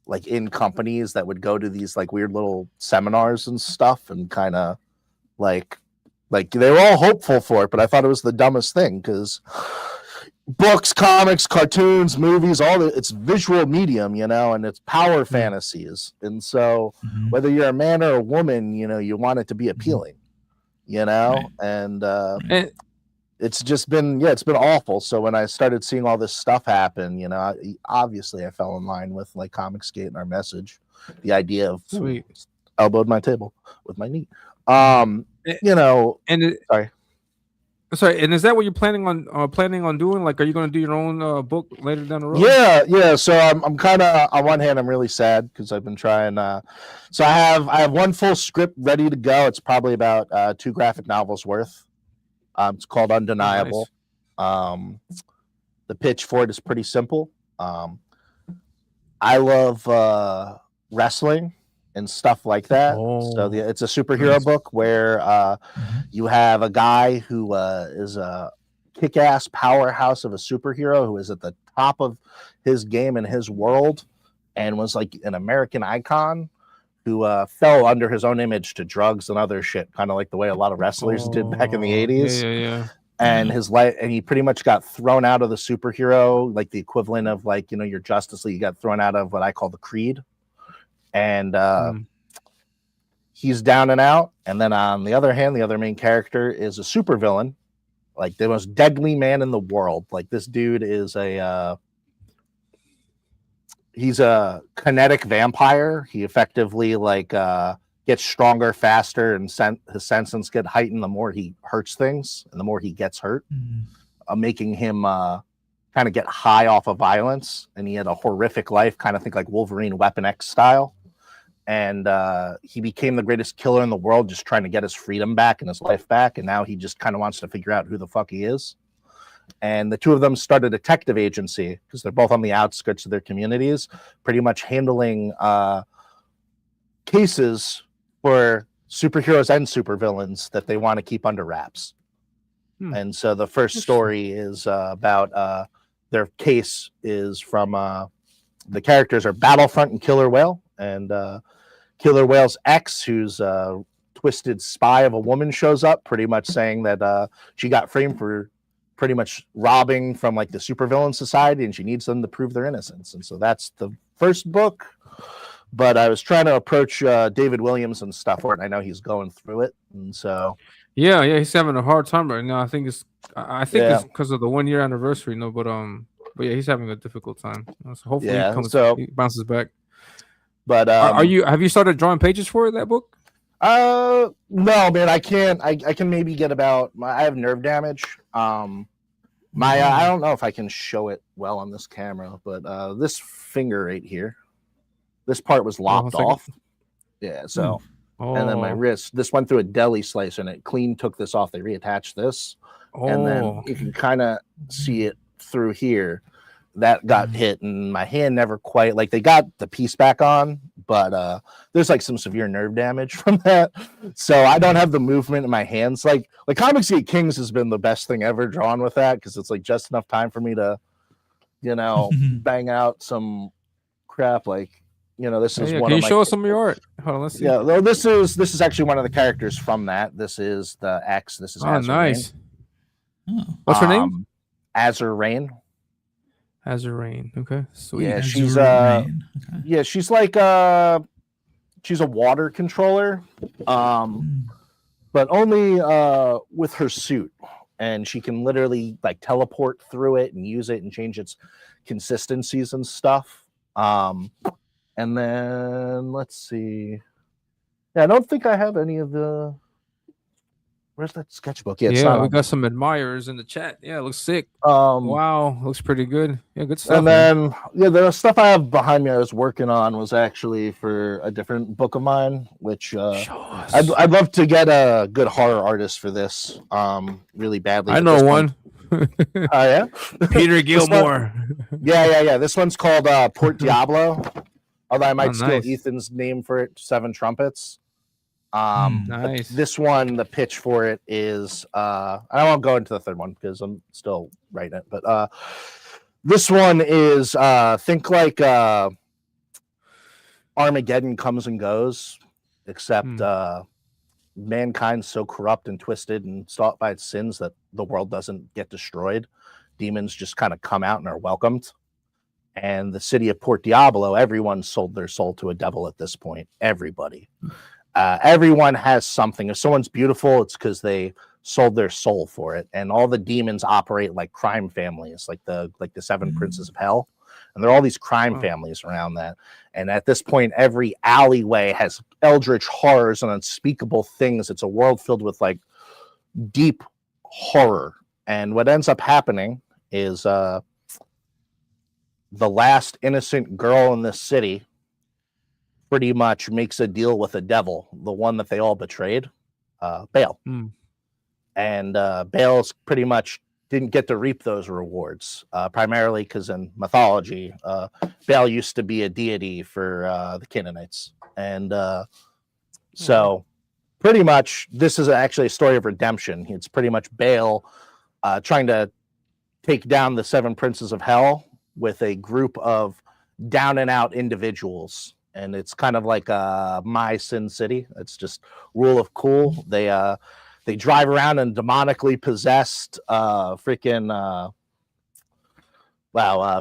[SPEAKER 4] like in companies that would go to these like weird little seminars and stuff and kind of like they were all hopeful for it, but I thought it was the dumbest thing because books, comics, cartoons, movies, it's visual medium, you know, and it's power fantasies. And so whether you're a man or a woman, you know, you want it to be appealing, you know, and it's just been, it's been awful. So when I started seeing all this stuff happen, you know, obviously I fell in line with like Comicsgate and our message, the idea of elbowed my table with my knee. You know,
[SPEAKER 1] and sorry, and is that what you're planning on doing? Like, are you going to do your own book later down the road?
[SPEAKER 4] Yeah. So I'm kind of, on one hand, I'm really sad because I've been trying. So I have one full script ready to go. It's probably about 2 graphic novels worth. It's called Undeniable. Nice. The pitch for it is pretty simple. I love wrestling and stuff like that. So it's a superhero book where you have a guy who is a kick-ass powerhouse of a superhero who is at the top of his game in his world and was like an American icon who fell under his own image to drugs and other shit, kind of like the way a lot of wrestlers did back in the 80s.
[SPEAKER 1] Yeah.
[SPEAKER 4] And his life, and he pretty much got thrown out of the superhero, like the equivalent of like, you know, your Justice League got thrown out of what I call the Creed. And he's down and out. And then on the other hand, the other main character is a supervillain like the most deadly man in the world. Like this dude is he's a kinetic vampire. He effectively like gets stronger faster, and his senses get heightened the more he hurts things and the more he gets hurt, making him kind of get high off of violence. And he had a horrific life, kind of think like Wolverine Weapon X style. And he became the greatest killer in the world, just trying to get his freedom back and his life back. And now he just kind of wants to figure out who the fuck he is. And the two of them start a detective agency because they're both on the outskirts of their communities, pretty much handling cases for superheroes and supervillains that they want to keep under wraps. And so the first story is about their case is from the characters are Battlefront and Killer Whale. And Killer Whale's ex, who's a twisted spy of a woman, shows up pretty much saying that she got framed for pretty much robbing from like the supervillain society, and she needs them to prove their innocence. And so that's the first book. But I was trying to approach David Williams and stuff for it, and I know he's going through it. And so
[SPEAKER 1] yeah, he's having a hard time right now. I think it's because of the 1 year anniversary, but yeah, he's having a difficult time. So hopefully he bounces back. But have you started drawing pages for that book?
[SPEAKER 4] No, man, I can't. I can maybe get about I have nerve damage. I don't know if I can show it well on this camera, but this finger right here, this part was lopped off. Yeah, so and then my wrist, this went through a deli slice and it clean took this off. They reattached this, and then you can kind of see it through here. That got hit, and my hand never quite like they got the piece back on, but there's like some severe nerve damage from that. So I don't have the movement in my hands. Like Comicsgate Kings has been the best thing ever drawn with that because it's like just enough time for me to, bang out some crap. Like, this is one. Can
[SPEAKER 1] you show us some of your art? Hold on, let's see.
[SPEAKER 4] Yeah, well, this is actually one of the characters from that. This is the X. This is
[SPEAKER 1] nice. What's her name?
[SPEAKER 4] Azur Rain.
[SPEAKER 1] Azur Rain. Okay, sweet.
[SPEAKER 4] Yeah, she's like she's a water controller, but only with her suit, and she can literally like teleport through it and use it and change its consistencies and stuff. And then let's see. Yeah, I don't think I have any of the. Where's that sketchbook?
[SPEAKER 1] Yeah, we got some admirers in the chat. Yeah, it looks sick. Wow, looks pretty good. Yeah, good stuff.
[SPEAKER 4] And then, the stuff I have behind me I was working on was actually for a different book of mine, which I'd love to get a good horror artist for this really badly.
[SPEAKER 1] I know one.
[SPEAKER 4] Oh, yeah?
[SPEAKER 1] Peter Gilmore.
[SPEAKER 4] Yeah. This one's called Port Diablo, although I might steal Ethan's name for it, Seven Trumpets.
[SPEAKER 1] Nice.
[SPEAKER 4] This one, the pitch for it is I won't go into the third one because I'm still writing it, but this one is think like Armageddon comes and goes, except mankind's so corrupt and twisted and sought by its sins that the world doesn't get destroyed. Demons just kind of come out and are welcomed. And the city of Port Diablo, everyone sold their soul to a devil at this point. Everybody. Everyone has something. If someone's beautiful, it's because they sold their soul for it. And all the demons operate like crime families, like the Seven Princes of Hell. And there are all these crime families around that. And at this point, every alleyway has eldritch horrors and unspeakable things. It's a world filled with like deep horror. And what ends up happening is the last innocent girl in this city pretty much makes a deal with the devil, the one that they all betrayed, Baal. And Baal's pretty much didn't get to reap those rewards, primarily because in mythology, Baal used to be a deity for the Canaanites. And so pretty much this is actually a story of redemption. It's pretty much Baal trying to take down the Seven Princes of Hell with a group of down and out individuals. And it's kind of like My Sin City. It's just rule of cool. They drive around in demonically possessed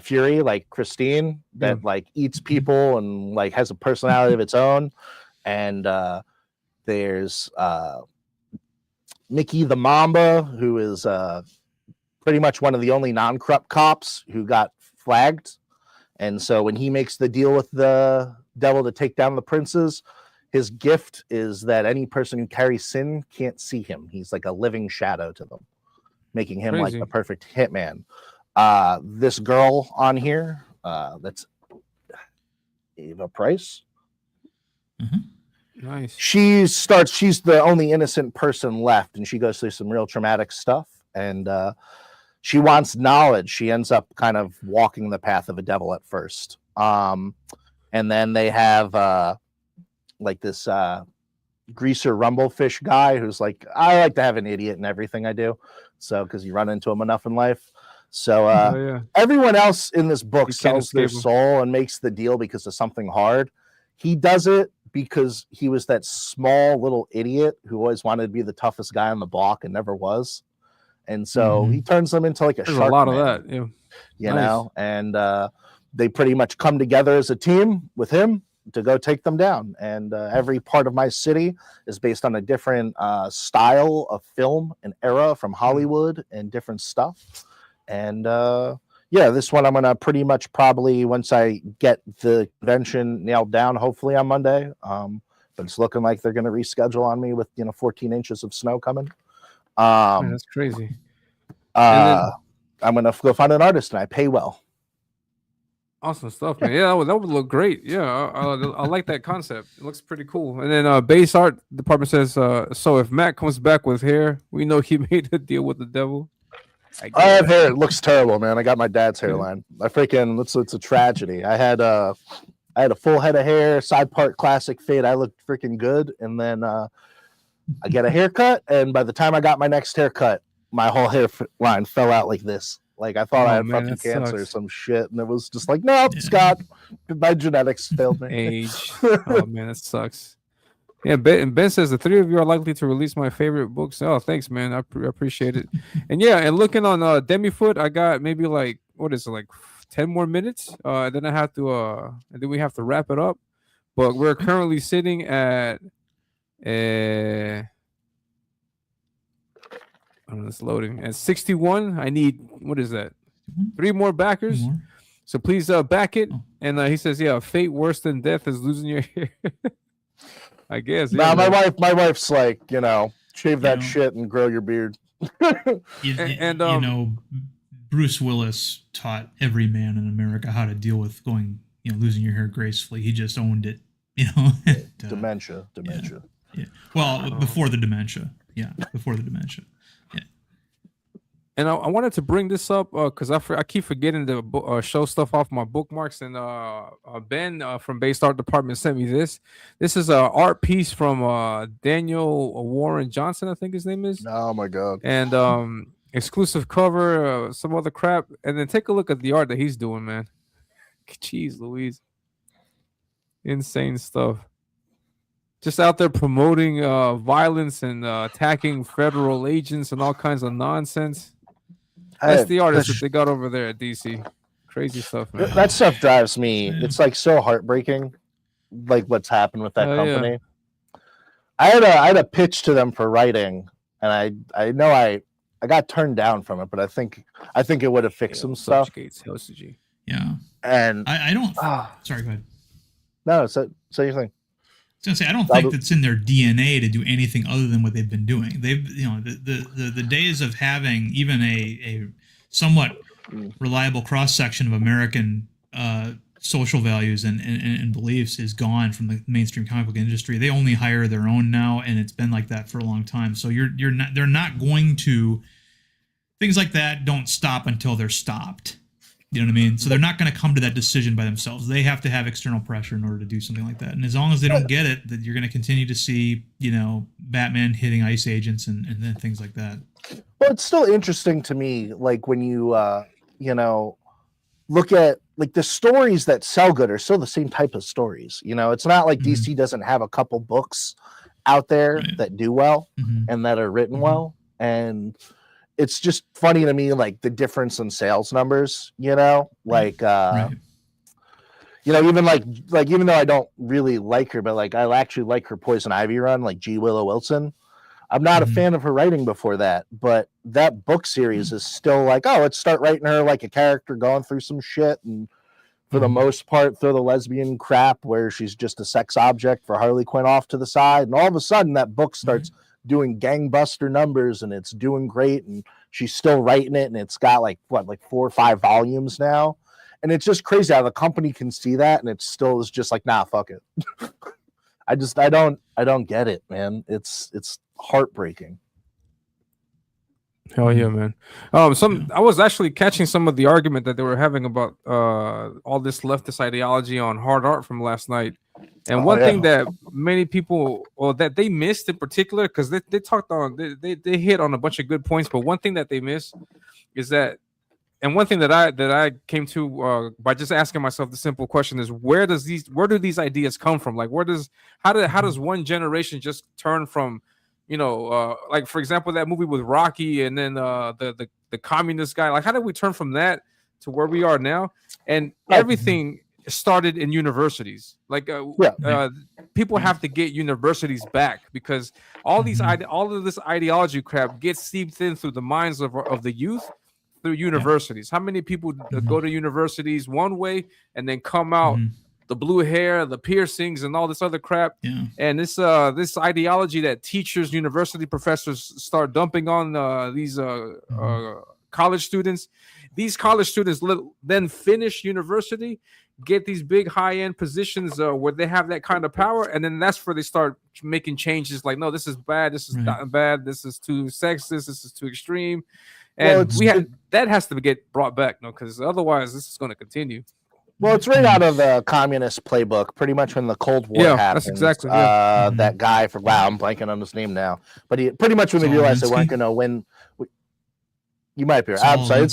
[SPEAKER 4] Fury, like Christine, that like eats people and like has a personality of its own. And there's Mickey the Mamba, who is pretty much one of the only non-corrupt cops who got flagged. And so when he makes the deal with the devil to take down the princes, his gift is that any person who carries sin can't see him. He's like a living shadow to them, making him like the perfect hitman. This girl on here, that's Eva Price.
[SPEAKER 1] Mm-hmm. Nice.
[SPEAKER 4] She's the only innocent person left, and she goes through some real traumatic stuff, and she wants knowledge. She ends up kind of walking the path of a devil at first. And then they have like this greaser rumblefish guy who's like, I like to have an idiot in everything I do. So, because you run into him enough in life. So everyone else in this book sells their soul and makes the deal because of something hard. He does it because he was that small little idiot who always wanted to be the toughest guy on the block and never was. And so he turns them into like a shark.
[SPEAKER 1] A lot of that, yeah.
[SPEAKER 4] You know, and they pretty much come together as a team with him to go take them down. And every part of my city is based on a different style of film and era from Hollywood and different stuff. And yeah, this one I'm gonna pretty much probably, once I get the convention nailed down, hopefully on Monday. But it's looking like they're gonna reschedule on me with 14 inches of snow coming.
[SPEAKER 1] Man, that's crazy.
[SPEAKER 4] I'm gonna go find an artist and I pay well.
[SPEAKER 1] Awesome stuff, man. Yeah, that would look great. Yeah, I like that concept. It looks pretty cool. And then base art department says, so if Matt comes back with hair, we know he made a deal with the devil.
[SPEAKER 4] I have hair. It looks terrible, man. I got my dad's hairline. I freaking it's a tragedy. I had a full head of hair, side part classic fade. I looked freaking good, and then I get a haircut, and by the time I got my next haircut, my whole hairline fell out like this. Like I thought I had fucking cancer or some shit, and it was just like, no, Scott, my genetics failed me.
[SPEAKER 1] Age. Oh man, that sucks. Yeah, Ben says the three of you are likely to release my favorite books. Oh, thanks, man. I appreciate it. And yeah, and looking on DEMI-FOOT, I got maybe like 10 more minutes. Then I have to and then we have to wrap it up. But we're currently sitting at it's loading at 61. I need, what is that? 3 more backers. So please back it. And he says, yeah, fate worse than death is losing your hair. I guess.
[SPEAKER 4] Nah, my wife's like, shave that shit and grow your beard.
[SPEAKER 3] Bruce Willis taught every man in America how to deal with losing your hair gracefully. He just owned it,
[SPEAKER 4] Dementia.
[SPEAKER 3] Yeah. Well, before the dementia. Yeah, before the dementia. Yeah.
[SPEAKER 1] And I wanted to bring this up because I keep forgetting to show stuff off my bookmarks. And Ben from Base Art Department sent me this. This is an art piece from Daniel Warren Johnson, I think his name is.
[SPEAKER 4] Oh my god!
[SPEAKER 1] And exclusive cover, some other crap. And then take a look at the art that he's doing, man. Jeez Louise, insane stuff. Just out there promoting violence and attacking federal agents and all kinds of nonsense. That's the artist that they got over there at DC. Crazy stuff, man.
[SPEAKER 4] That stuff drives me. It's like so heartbreaking, like what's happened with that company. Yeah. I had a pitch to them for writing, and I know I got turned down from it, but I think it would have fixed some stuff.
[SPEAKER 3] Yeah,
[SPEAKER 4] and
[SPEAKER 3] I don't. Sorry, go ahead.
[SPEAKER 4] No, so your thing.
[SPEAKER 3] I was gonna say, I don't think that's in their DNA to do anything other than what they've been doing. They've, the days of having even a somewhat reliable cross section of American social values and beliefs is gone from the mainstream comic book industry. They only hire their own now, and it's been like that for a long time. So they're not going to, things like that don't stop until they're stopped. You know what I mean? So they're not going to come to that decision by themselves. They have to have external pressure in order to do something like that. And as long as they don't get it, that you're going to continue to see, Batman hitting ICE agents and things like that.
[SPEAKER 4] Well, it's still interesting to me, like when you, look at like the stories that sell good are still the same type of stories. It's not like DC doesn't have a couple books out there that do well and that are written well. And it's just funny to me, like the difference in sales numbers, even like, even though I don't really like her, but like I actually like her Poison Ivy run, like G. Willow Wilson. I'm not a fan of her writing before that, but that book series is still like, oh, let's start writing her like a character going through some shit, and for the most part, throw the lesbian crap where she's just a sex object for Harley Quinn off to the side, and all of a sudden that book starts doing gangbuster numbers, and it's doing great, and she's still writing it, and it's got like 4 or 5 volumes now, and it's just crazy how the company can see that, and it still is just like, nah, fuck it. I don't get it, man. It's heartbreaking.
[SPEAKER 1] Hell yeah, man. I was actually catching some of the argument that they were having about all this leftist ideology on hard art from last night. And one thing that many people, that they missed in particular, because they talked on, they hit on a bunch of good points, but one thing that they missed is that, and one thing that I came to by just asking myself the simple question is, where do these ideas come from? Like, how does one generation just turn from, like, for example, that movie with Rocky, and then the communist guy, like, how did we turn from that to where we are now? And everything started in universities. Like, people have to get universities back, because all of this ideology crap gets seeped in through the minds of the youth through universities. How many people go to universities one way and then come out the blue hair, the piercings, and all this other crap? And this ideology that teachers, university professors start dumping on these college students. These college students then finish university, get these big high-end positions where they have that kind of power, and then that's where they start making changes. Like, no, this is bad, this is not bad, this is too sexist, this is too extreme. And that has to get brought back, because otherwise this is going to continue.
[SPEAKER 4] Well, it's right out of the communist playbook, pretty much when the Cold War happened.
[SPEAKER 1] That's exactly
[SPEAKER 4] that guy I'm blanking on his name now, but he pretty much when they realized they weren't going to win. You might be right. I'm sorry.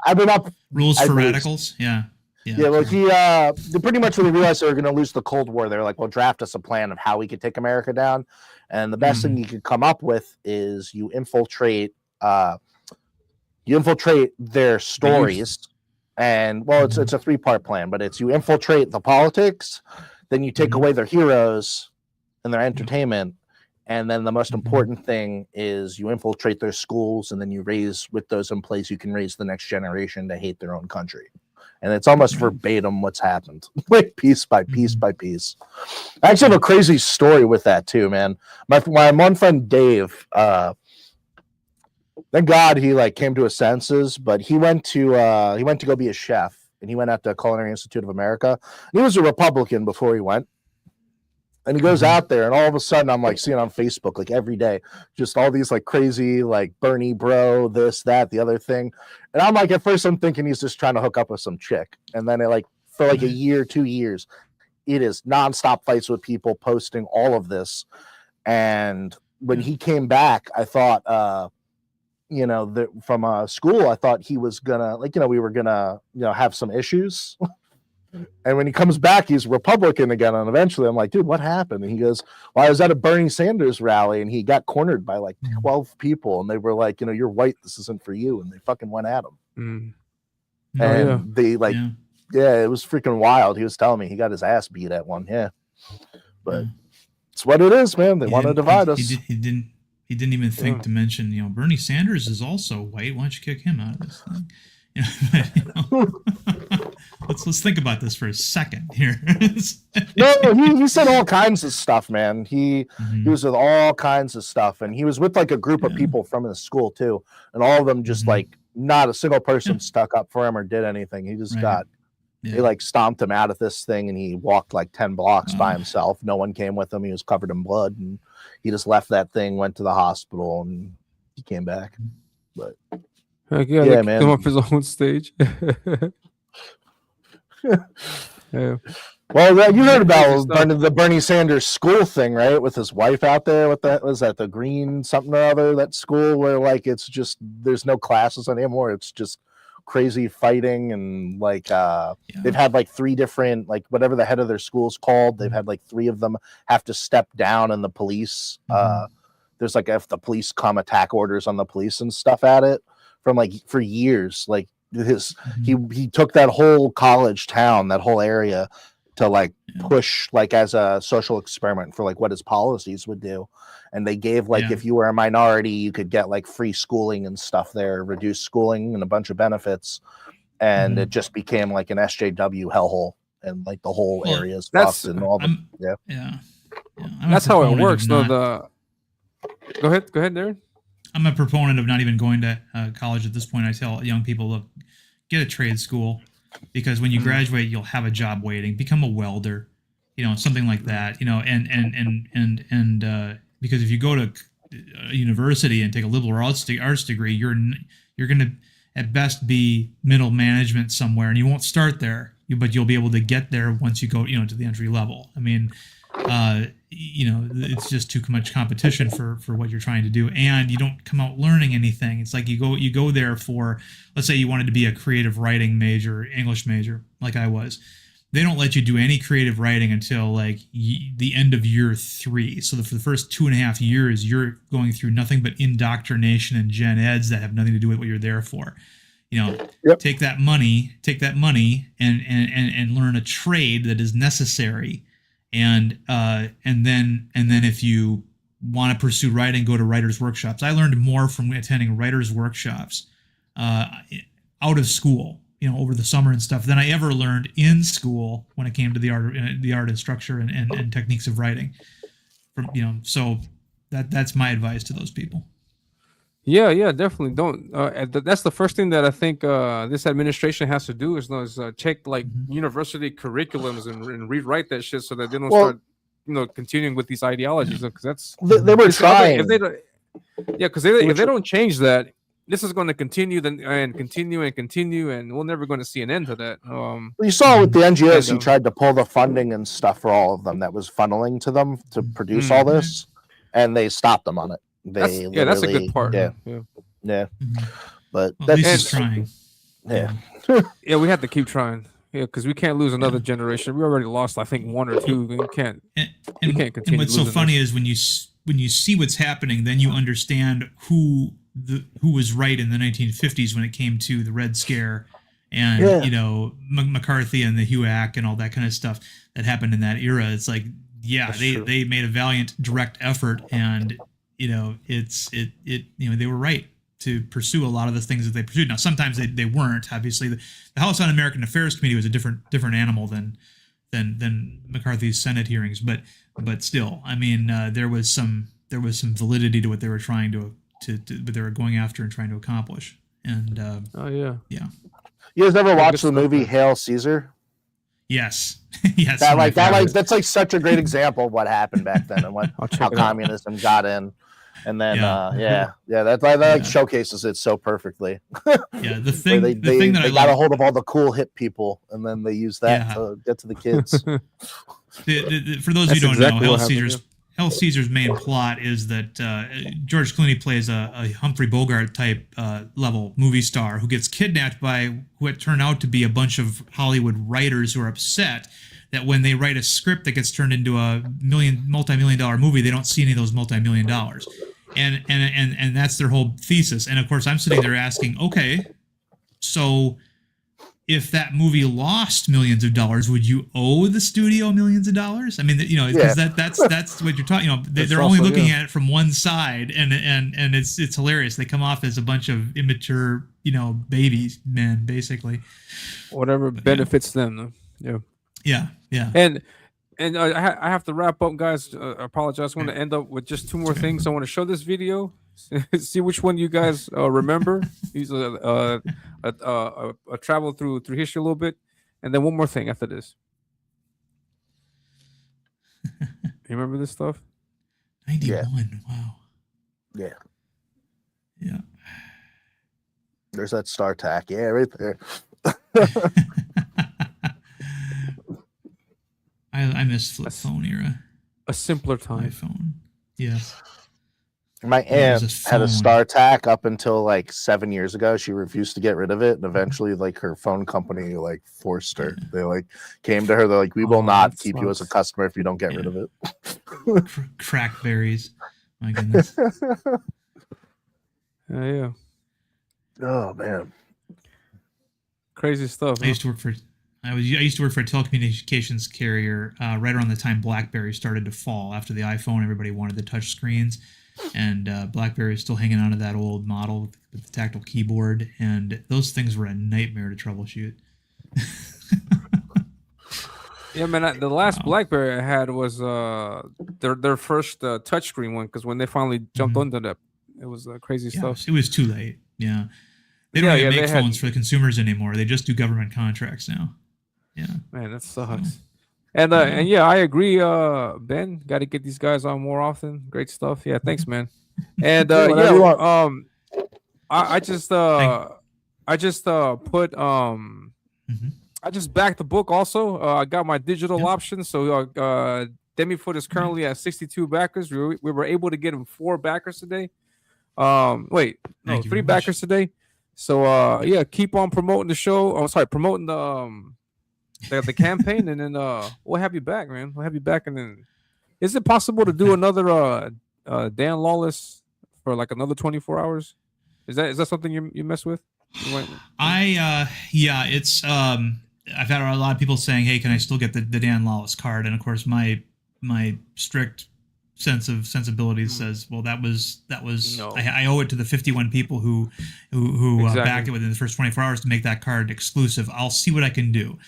[SPEAKER 4] I've been up
[SPEAKER 3] rules for radicals. Yeah.
[SPEAKER 4] Well, they pretty much when they realized they were going to lose the Cold War, they were like, well, draft us a plan of how we could take America down. And the best thing you could come up with is you infiltrate their stories. And well, it's a 3-part plan, but it's you infiltrate the politics, then you take away their heroes and their entertainment, and then the most important thing is you infiltrate their schools, and then you raise, with those in place, you can raise the next generation to hate their own country. And it's almost verbatim what's happened, like piece by piece by piece. I actually have a crazy story with that too, man. My one friend Dave, thank God he came to his senses, but he went to go be a chef, and he went at the Culinary Institute of America. And he was a Republican before he went. And he goes out there, and all of a sudden I'm seeing on Facebook every day just all these crazy Bernie bro, this, that, the other thing. And I'm at first I'm thinking he's just trying to hook up with some chick. And then for a year, 2 years, it is nonstop fights with people posting all of this. And when he came back, I thought from school, I thought he was gonna we were gonna have some issues. And when he comes back, he's Republican again. And eventually I'm like, dude, what happened? And he goes, well, I was at a Bernie Sanders rally, and he got cornered by 12 people. And they were like, you're white, this isn't for you. And they fucking went at him. They it was freaking wild. He was telling me he got his ass beat at one. But it's what it is, man. They want to divide us.
[SPEAKER 3] He didn't even think to mention, Bernie Sanders is also white. Why don't you kick him out of this thing? Let's think about this for a second here.
[SPEAKER 4] No, he said all kinds of stuff, man. He was with all kinds of stuff, and he was with a group of people from his school too, and all of them just not a single person stuck up for him or did anything. He just they stomped him out of this thing, and he walked 10 blocks by himself. No one came with him. He was covered in blood, and he just left that thing, went to the hospital, and he came back. But
[SPEAKER 1] yeah, man, him off his own stage.
[SPEAKER 4] Well, you heard about the Bernie Sanders school thing, right? With his wife out there. What that was, that the green something or other, that school where it's just there's no classes anymore. It's just crazy fighting, and they've had 3 different whatever the head of their school's called. They've had 3 of them have to step down, and the police there's if the police come, attack orders on the police and stuff at it from for years. He took that whole college town, that whole area, to like push like as a social experiment for like what his policies would do. And they gave like if you were a minority, you could get like free schooling and stuff there, reduced schooling and a bunch of benefits. And it just became like an SJW hellhole, and like the whole area is fucked and all the
[SPEAKER 1] That's how it works. Though go ahead, Darin.
[SPEAKER 3] I'm a proponent of not even going to college at this point. I tell young people, look, get a trade school, because when you graduate, you'll have a job waiting. Become a welder, something like that. And because if you go to a university and take a liberal arts degree, you're going to at best be middle management somewhere, and you won't start there, but you'll be able to get there once you go, to the entry level. I mean, it's just too much competition for what you're trying to do, and you don't come out learning anything. It's like you go there for, let's say you wanted to be a creative writing major, English major, like I was. They don't let you do any creative writing until like the end of year 3. So for the first 2.5 years, you're going through nothing but indoctrination and gen eds that have nothing to do with what you're there for. Take that money and learn a trade that is necessary. And then if you want to pursue writing, go to writers' workshops. I learned more from attending writers' workshops out of school, over the summer and stuff, than I ever learned in school when it came to the art and structure and techniques of writing. So that's my advice to those people.
[SPEAKER 1] Yeah, definitely. Don't. That's the first thing that I think this administration has to do is check like university curriculums and rewrite that shit so that they don't start, continuing with these ideologies. Because that's
[SPEAKER 4] they were trying.
[SPEAKER 1] Because if they don't change that, this is going to continue and continue, and we're never going to see an end to that.
[SPEAKER 4] You saw with the NGOs, he tried to pull the funding and stuff for all of them that was funneling to them to produce all this, and they stopped them on it. That's
[SPEAKER 1] a good part.
[SPEAKER 4] Yeah. But
[SPEAKER 3] at least he's trying.
[SPEAKER 4] Yeah.
[SPEAKER 1] Yeah, we have to keep trying. Yeah, because we can't lose another generation. We already lost, I think, 1 or 2. We can't continue.
[SPEAKER 3] And what's so funny is when you see what's happening, then you understand who was right in the 1950s when it came to the Red Scare and McCarthy and the HUAC and all that kind of stuff that happened in that era. It's like, they made a valiant direct effort, and they were right to pursue a lot of the things that they pursued. Now, sometimes they weren't. Obviously, the House Un-American Affairs Committee was a different animal than McCarthy's Senate hearings, but still, I mean, there was some validity to what they were trying to what they were going after and trying to accomplish. And
[SPEAKER 4] You guys ever watched the movie Hail Caesar?
[SPEAKER 3] Yes. Yes.
[SPEAKER 4] That's like such a great example of what happened back then and how communism got in. And then that showcases it so perfectly.
[SPEAKER 3] The thing that
[SPEAKER 4] they got a hold of all the cool hip people, and then they use that to get to the kids.
[SPEAKER 3] For those who don't know, Hail Caesar's main plot is that George Clooney plays a Humphrey Bogart type level movie star who gets kidnapped by what turn out to be a bunch of Hollywood writers who are upset that when they write a script that gets turned into a multi-million-dollar movie, they don't see any of those multi-million dollars. And that's their whole thesis. And of course, I'm sitting there asking, okay, so if that movie lost millions of dollars, would you owe the studio millions of dollars? I mean, because that's what you're talking. They're only looking at it from one side, and it's hilarious. They come off as a bunch of immature, babies, men, basically.
[SPEAKER 1] Whatever benefits them.
[SPEAKER 3] Yeah.
[SPEAKER 1] And I have to wrap up, guys. I apologize. I want to end up with just 2 more things. I want to show this video, see which one you guys remember. These a travel through history a little bit, and then one more thing after this. You remember this stuff?
[SPEAKER 3] 91. Wow.
[SPEAKER 4] Yeah. There's that StarTAC. Yeah, right there.
[SPEAKER 3] I miss flip phone era.
[SPEAKER 1] A simpler time.
[SPEAKER 3] iPhone. Yes.
[SPEAKER 4] My aunt had a StarTAC up until like 7 years ago. She refused to get rid of it, and eventually, like, her phone company like forced her. They like came to her. They're like, "We will not keep you as a customer if you don't get rid of it."
[SPEAKER 3] Crackberries. My goodness.
[SPEAKER 1] Yeah.
[SPEAKER 4] Oh man.
[SPEAKER 1] Crazy stuff.
[SPEAKER 3] I used to work for I used to work for a telecommunications carrier right around the time BlackBerry started to fall. After the iPhone, everybody wanted the touch screens, and BlackBerry was still hanging on to that old model with the tactile keyboard, and those things were a nightmare to troubleshoot.
[SPEAKER 1] Yeah, man. The last BlackBerry I had was their first touchscreen one, because when they finally jumped onto that, it was crazy stuff.
[SPEAKER 3] It was too late. Yeah, they don't even make phones for the consumers anymore. They just do government contracts now. Yeah,
[SPEAKER 1] man, that sucks. And yeah, I agree. Ben, got to get these guys on more often. Great stuff. Yeah, thanks, man. And I just put I just backed the book also. I got my digital option. So DEMI-FOOT is currently at 62 backers. We were able to get him 4 backers today. 3 backers today. So yeah, keep on promoting the show. Oh, sorry, promoting the campaign, and then we'll have you back, man. We'll have you back, and then is it possible to do another Dan Lawless for like another 24 hours? Is that something you mess with?
[SPEAKER 3] It's I've had a lot of people saying, hey, can I still get the Dan Lawless card? And of course my strict sensibilities says, well, that was no. I owe it to the 51 people who backed it within the first 24 hours to make that card exclusive. I'll see what I can do.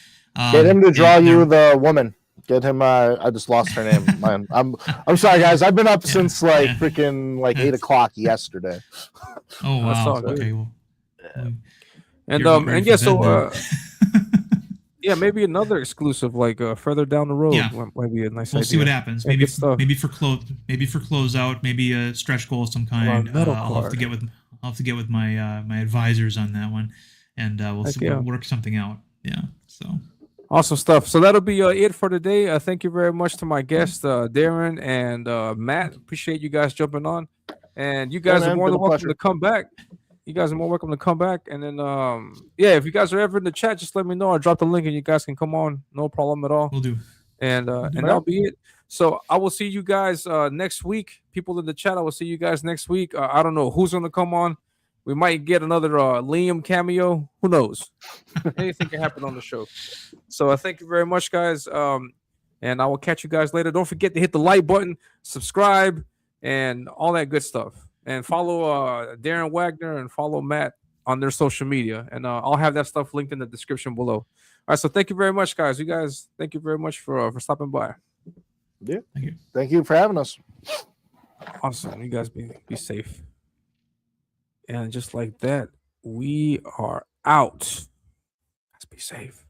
[SPEAKER 4] Get him to draw you the woman. Get him. I just lost her name. Man, I'm sorry, guys. I've been up since freaking 8 o'clock yesterday.
[SPEAKER 3] Oh wow. Okay. Well,
[SPEAKER 1] and yeah, so yeah, maybe another exclusive further down the road.
[SPEAKER 3] Yeah.
[SPEAKER 1] Might be a nice idea.
[SPEAKER 3] We'll see what happens. Maybe for closeout, maybe a stretch goal of some kind. I'll have to get with my my advisors on that one, and we'll work something out. Yeah. So.
[SPEAKER 1] Awesome stuff. So that'll be it for today. Thank you very much to my guests, Darin and Matt. Appreciate you guys jumping on. And you guys are more than welcome to come back. You guys are more welcome to come back. And then, yeah, if you guys are ever in the chat, just let me know. I'll drop the link and you guys can come on. No problem at all.
[SPEAKER 3] We'll do.
[SPEAKER 1] And that'll be it. So I will see you guys next week. People in the chat, I will see you guys next week. I don't know who's going to come on. We might get another Liam cameo. Who knows? Anything can happen on the show. So thank you very much, guys. And I will catch you guys later. Don't forget to hit the like button, subscribe, and all that good stuff. And follow Darin Waggoner and follow Matt on their social media. And I'll have that stuff linked in the description below. All right. So thank you very much, guys. You guys, thank you very much for stopping by.
[SPEAKER 4] Yeah. Thank you for having us.
[SPEAKER 1] Awesome. You guys be safe. And just like that, we are out. Let's be safe.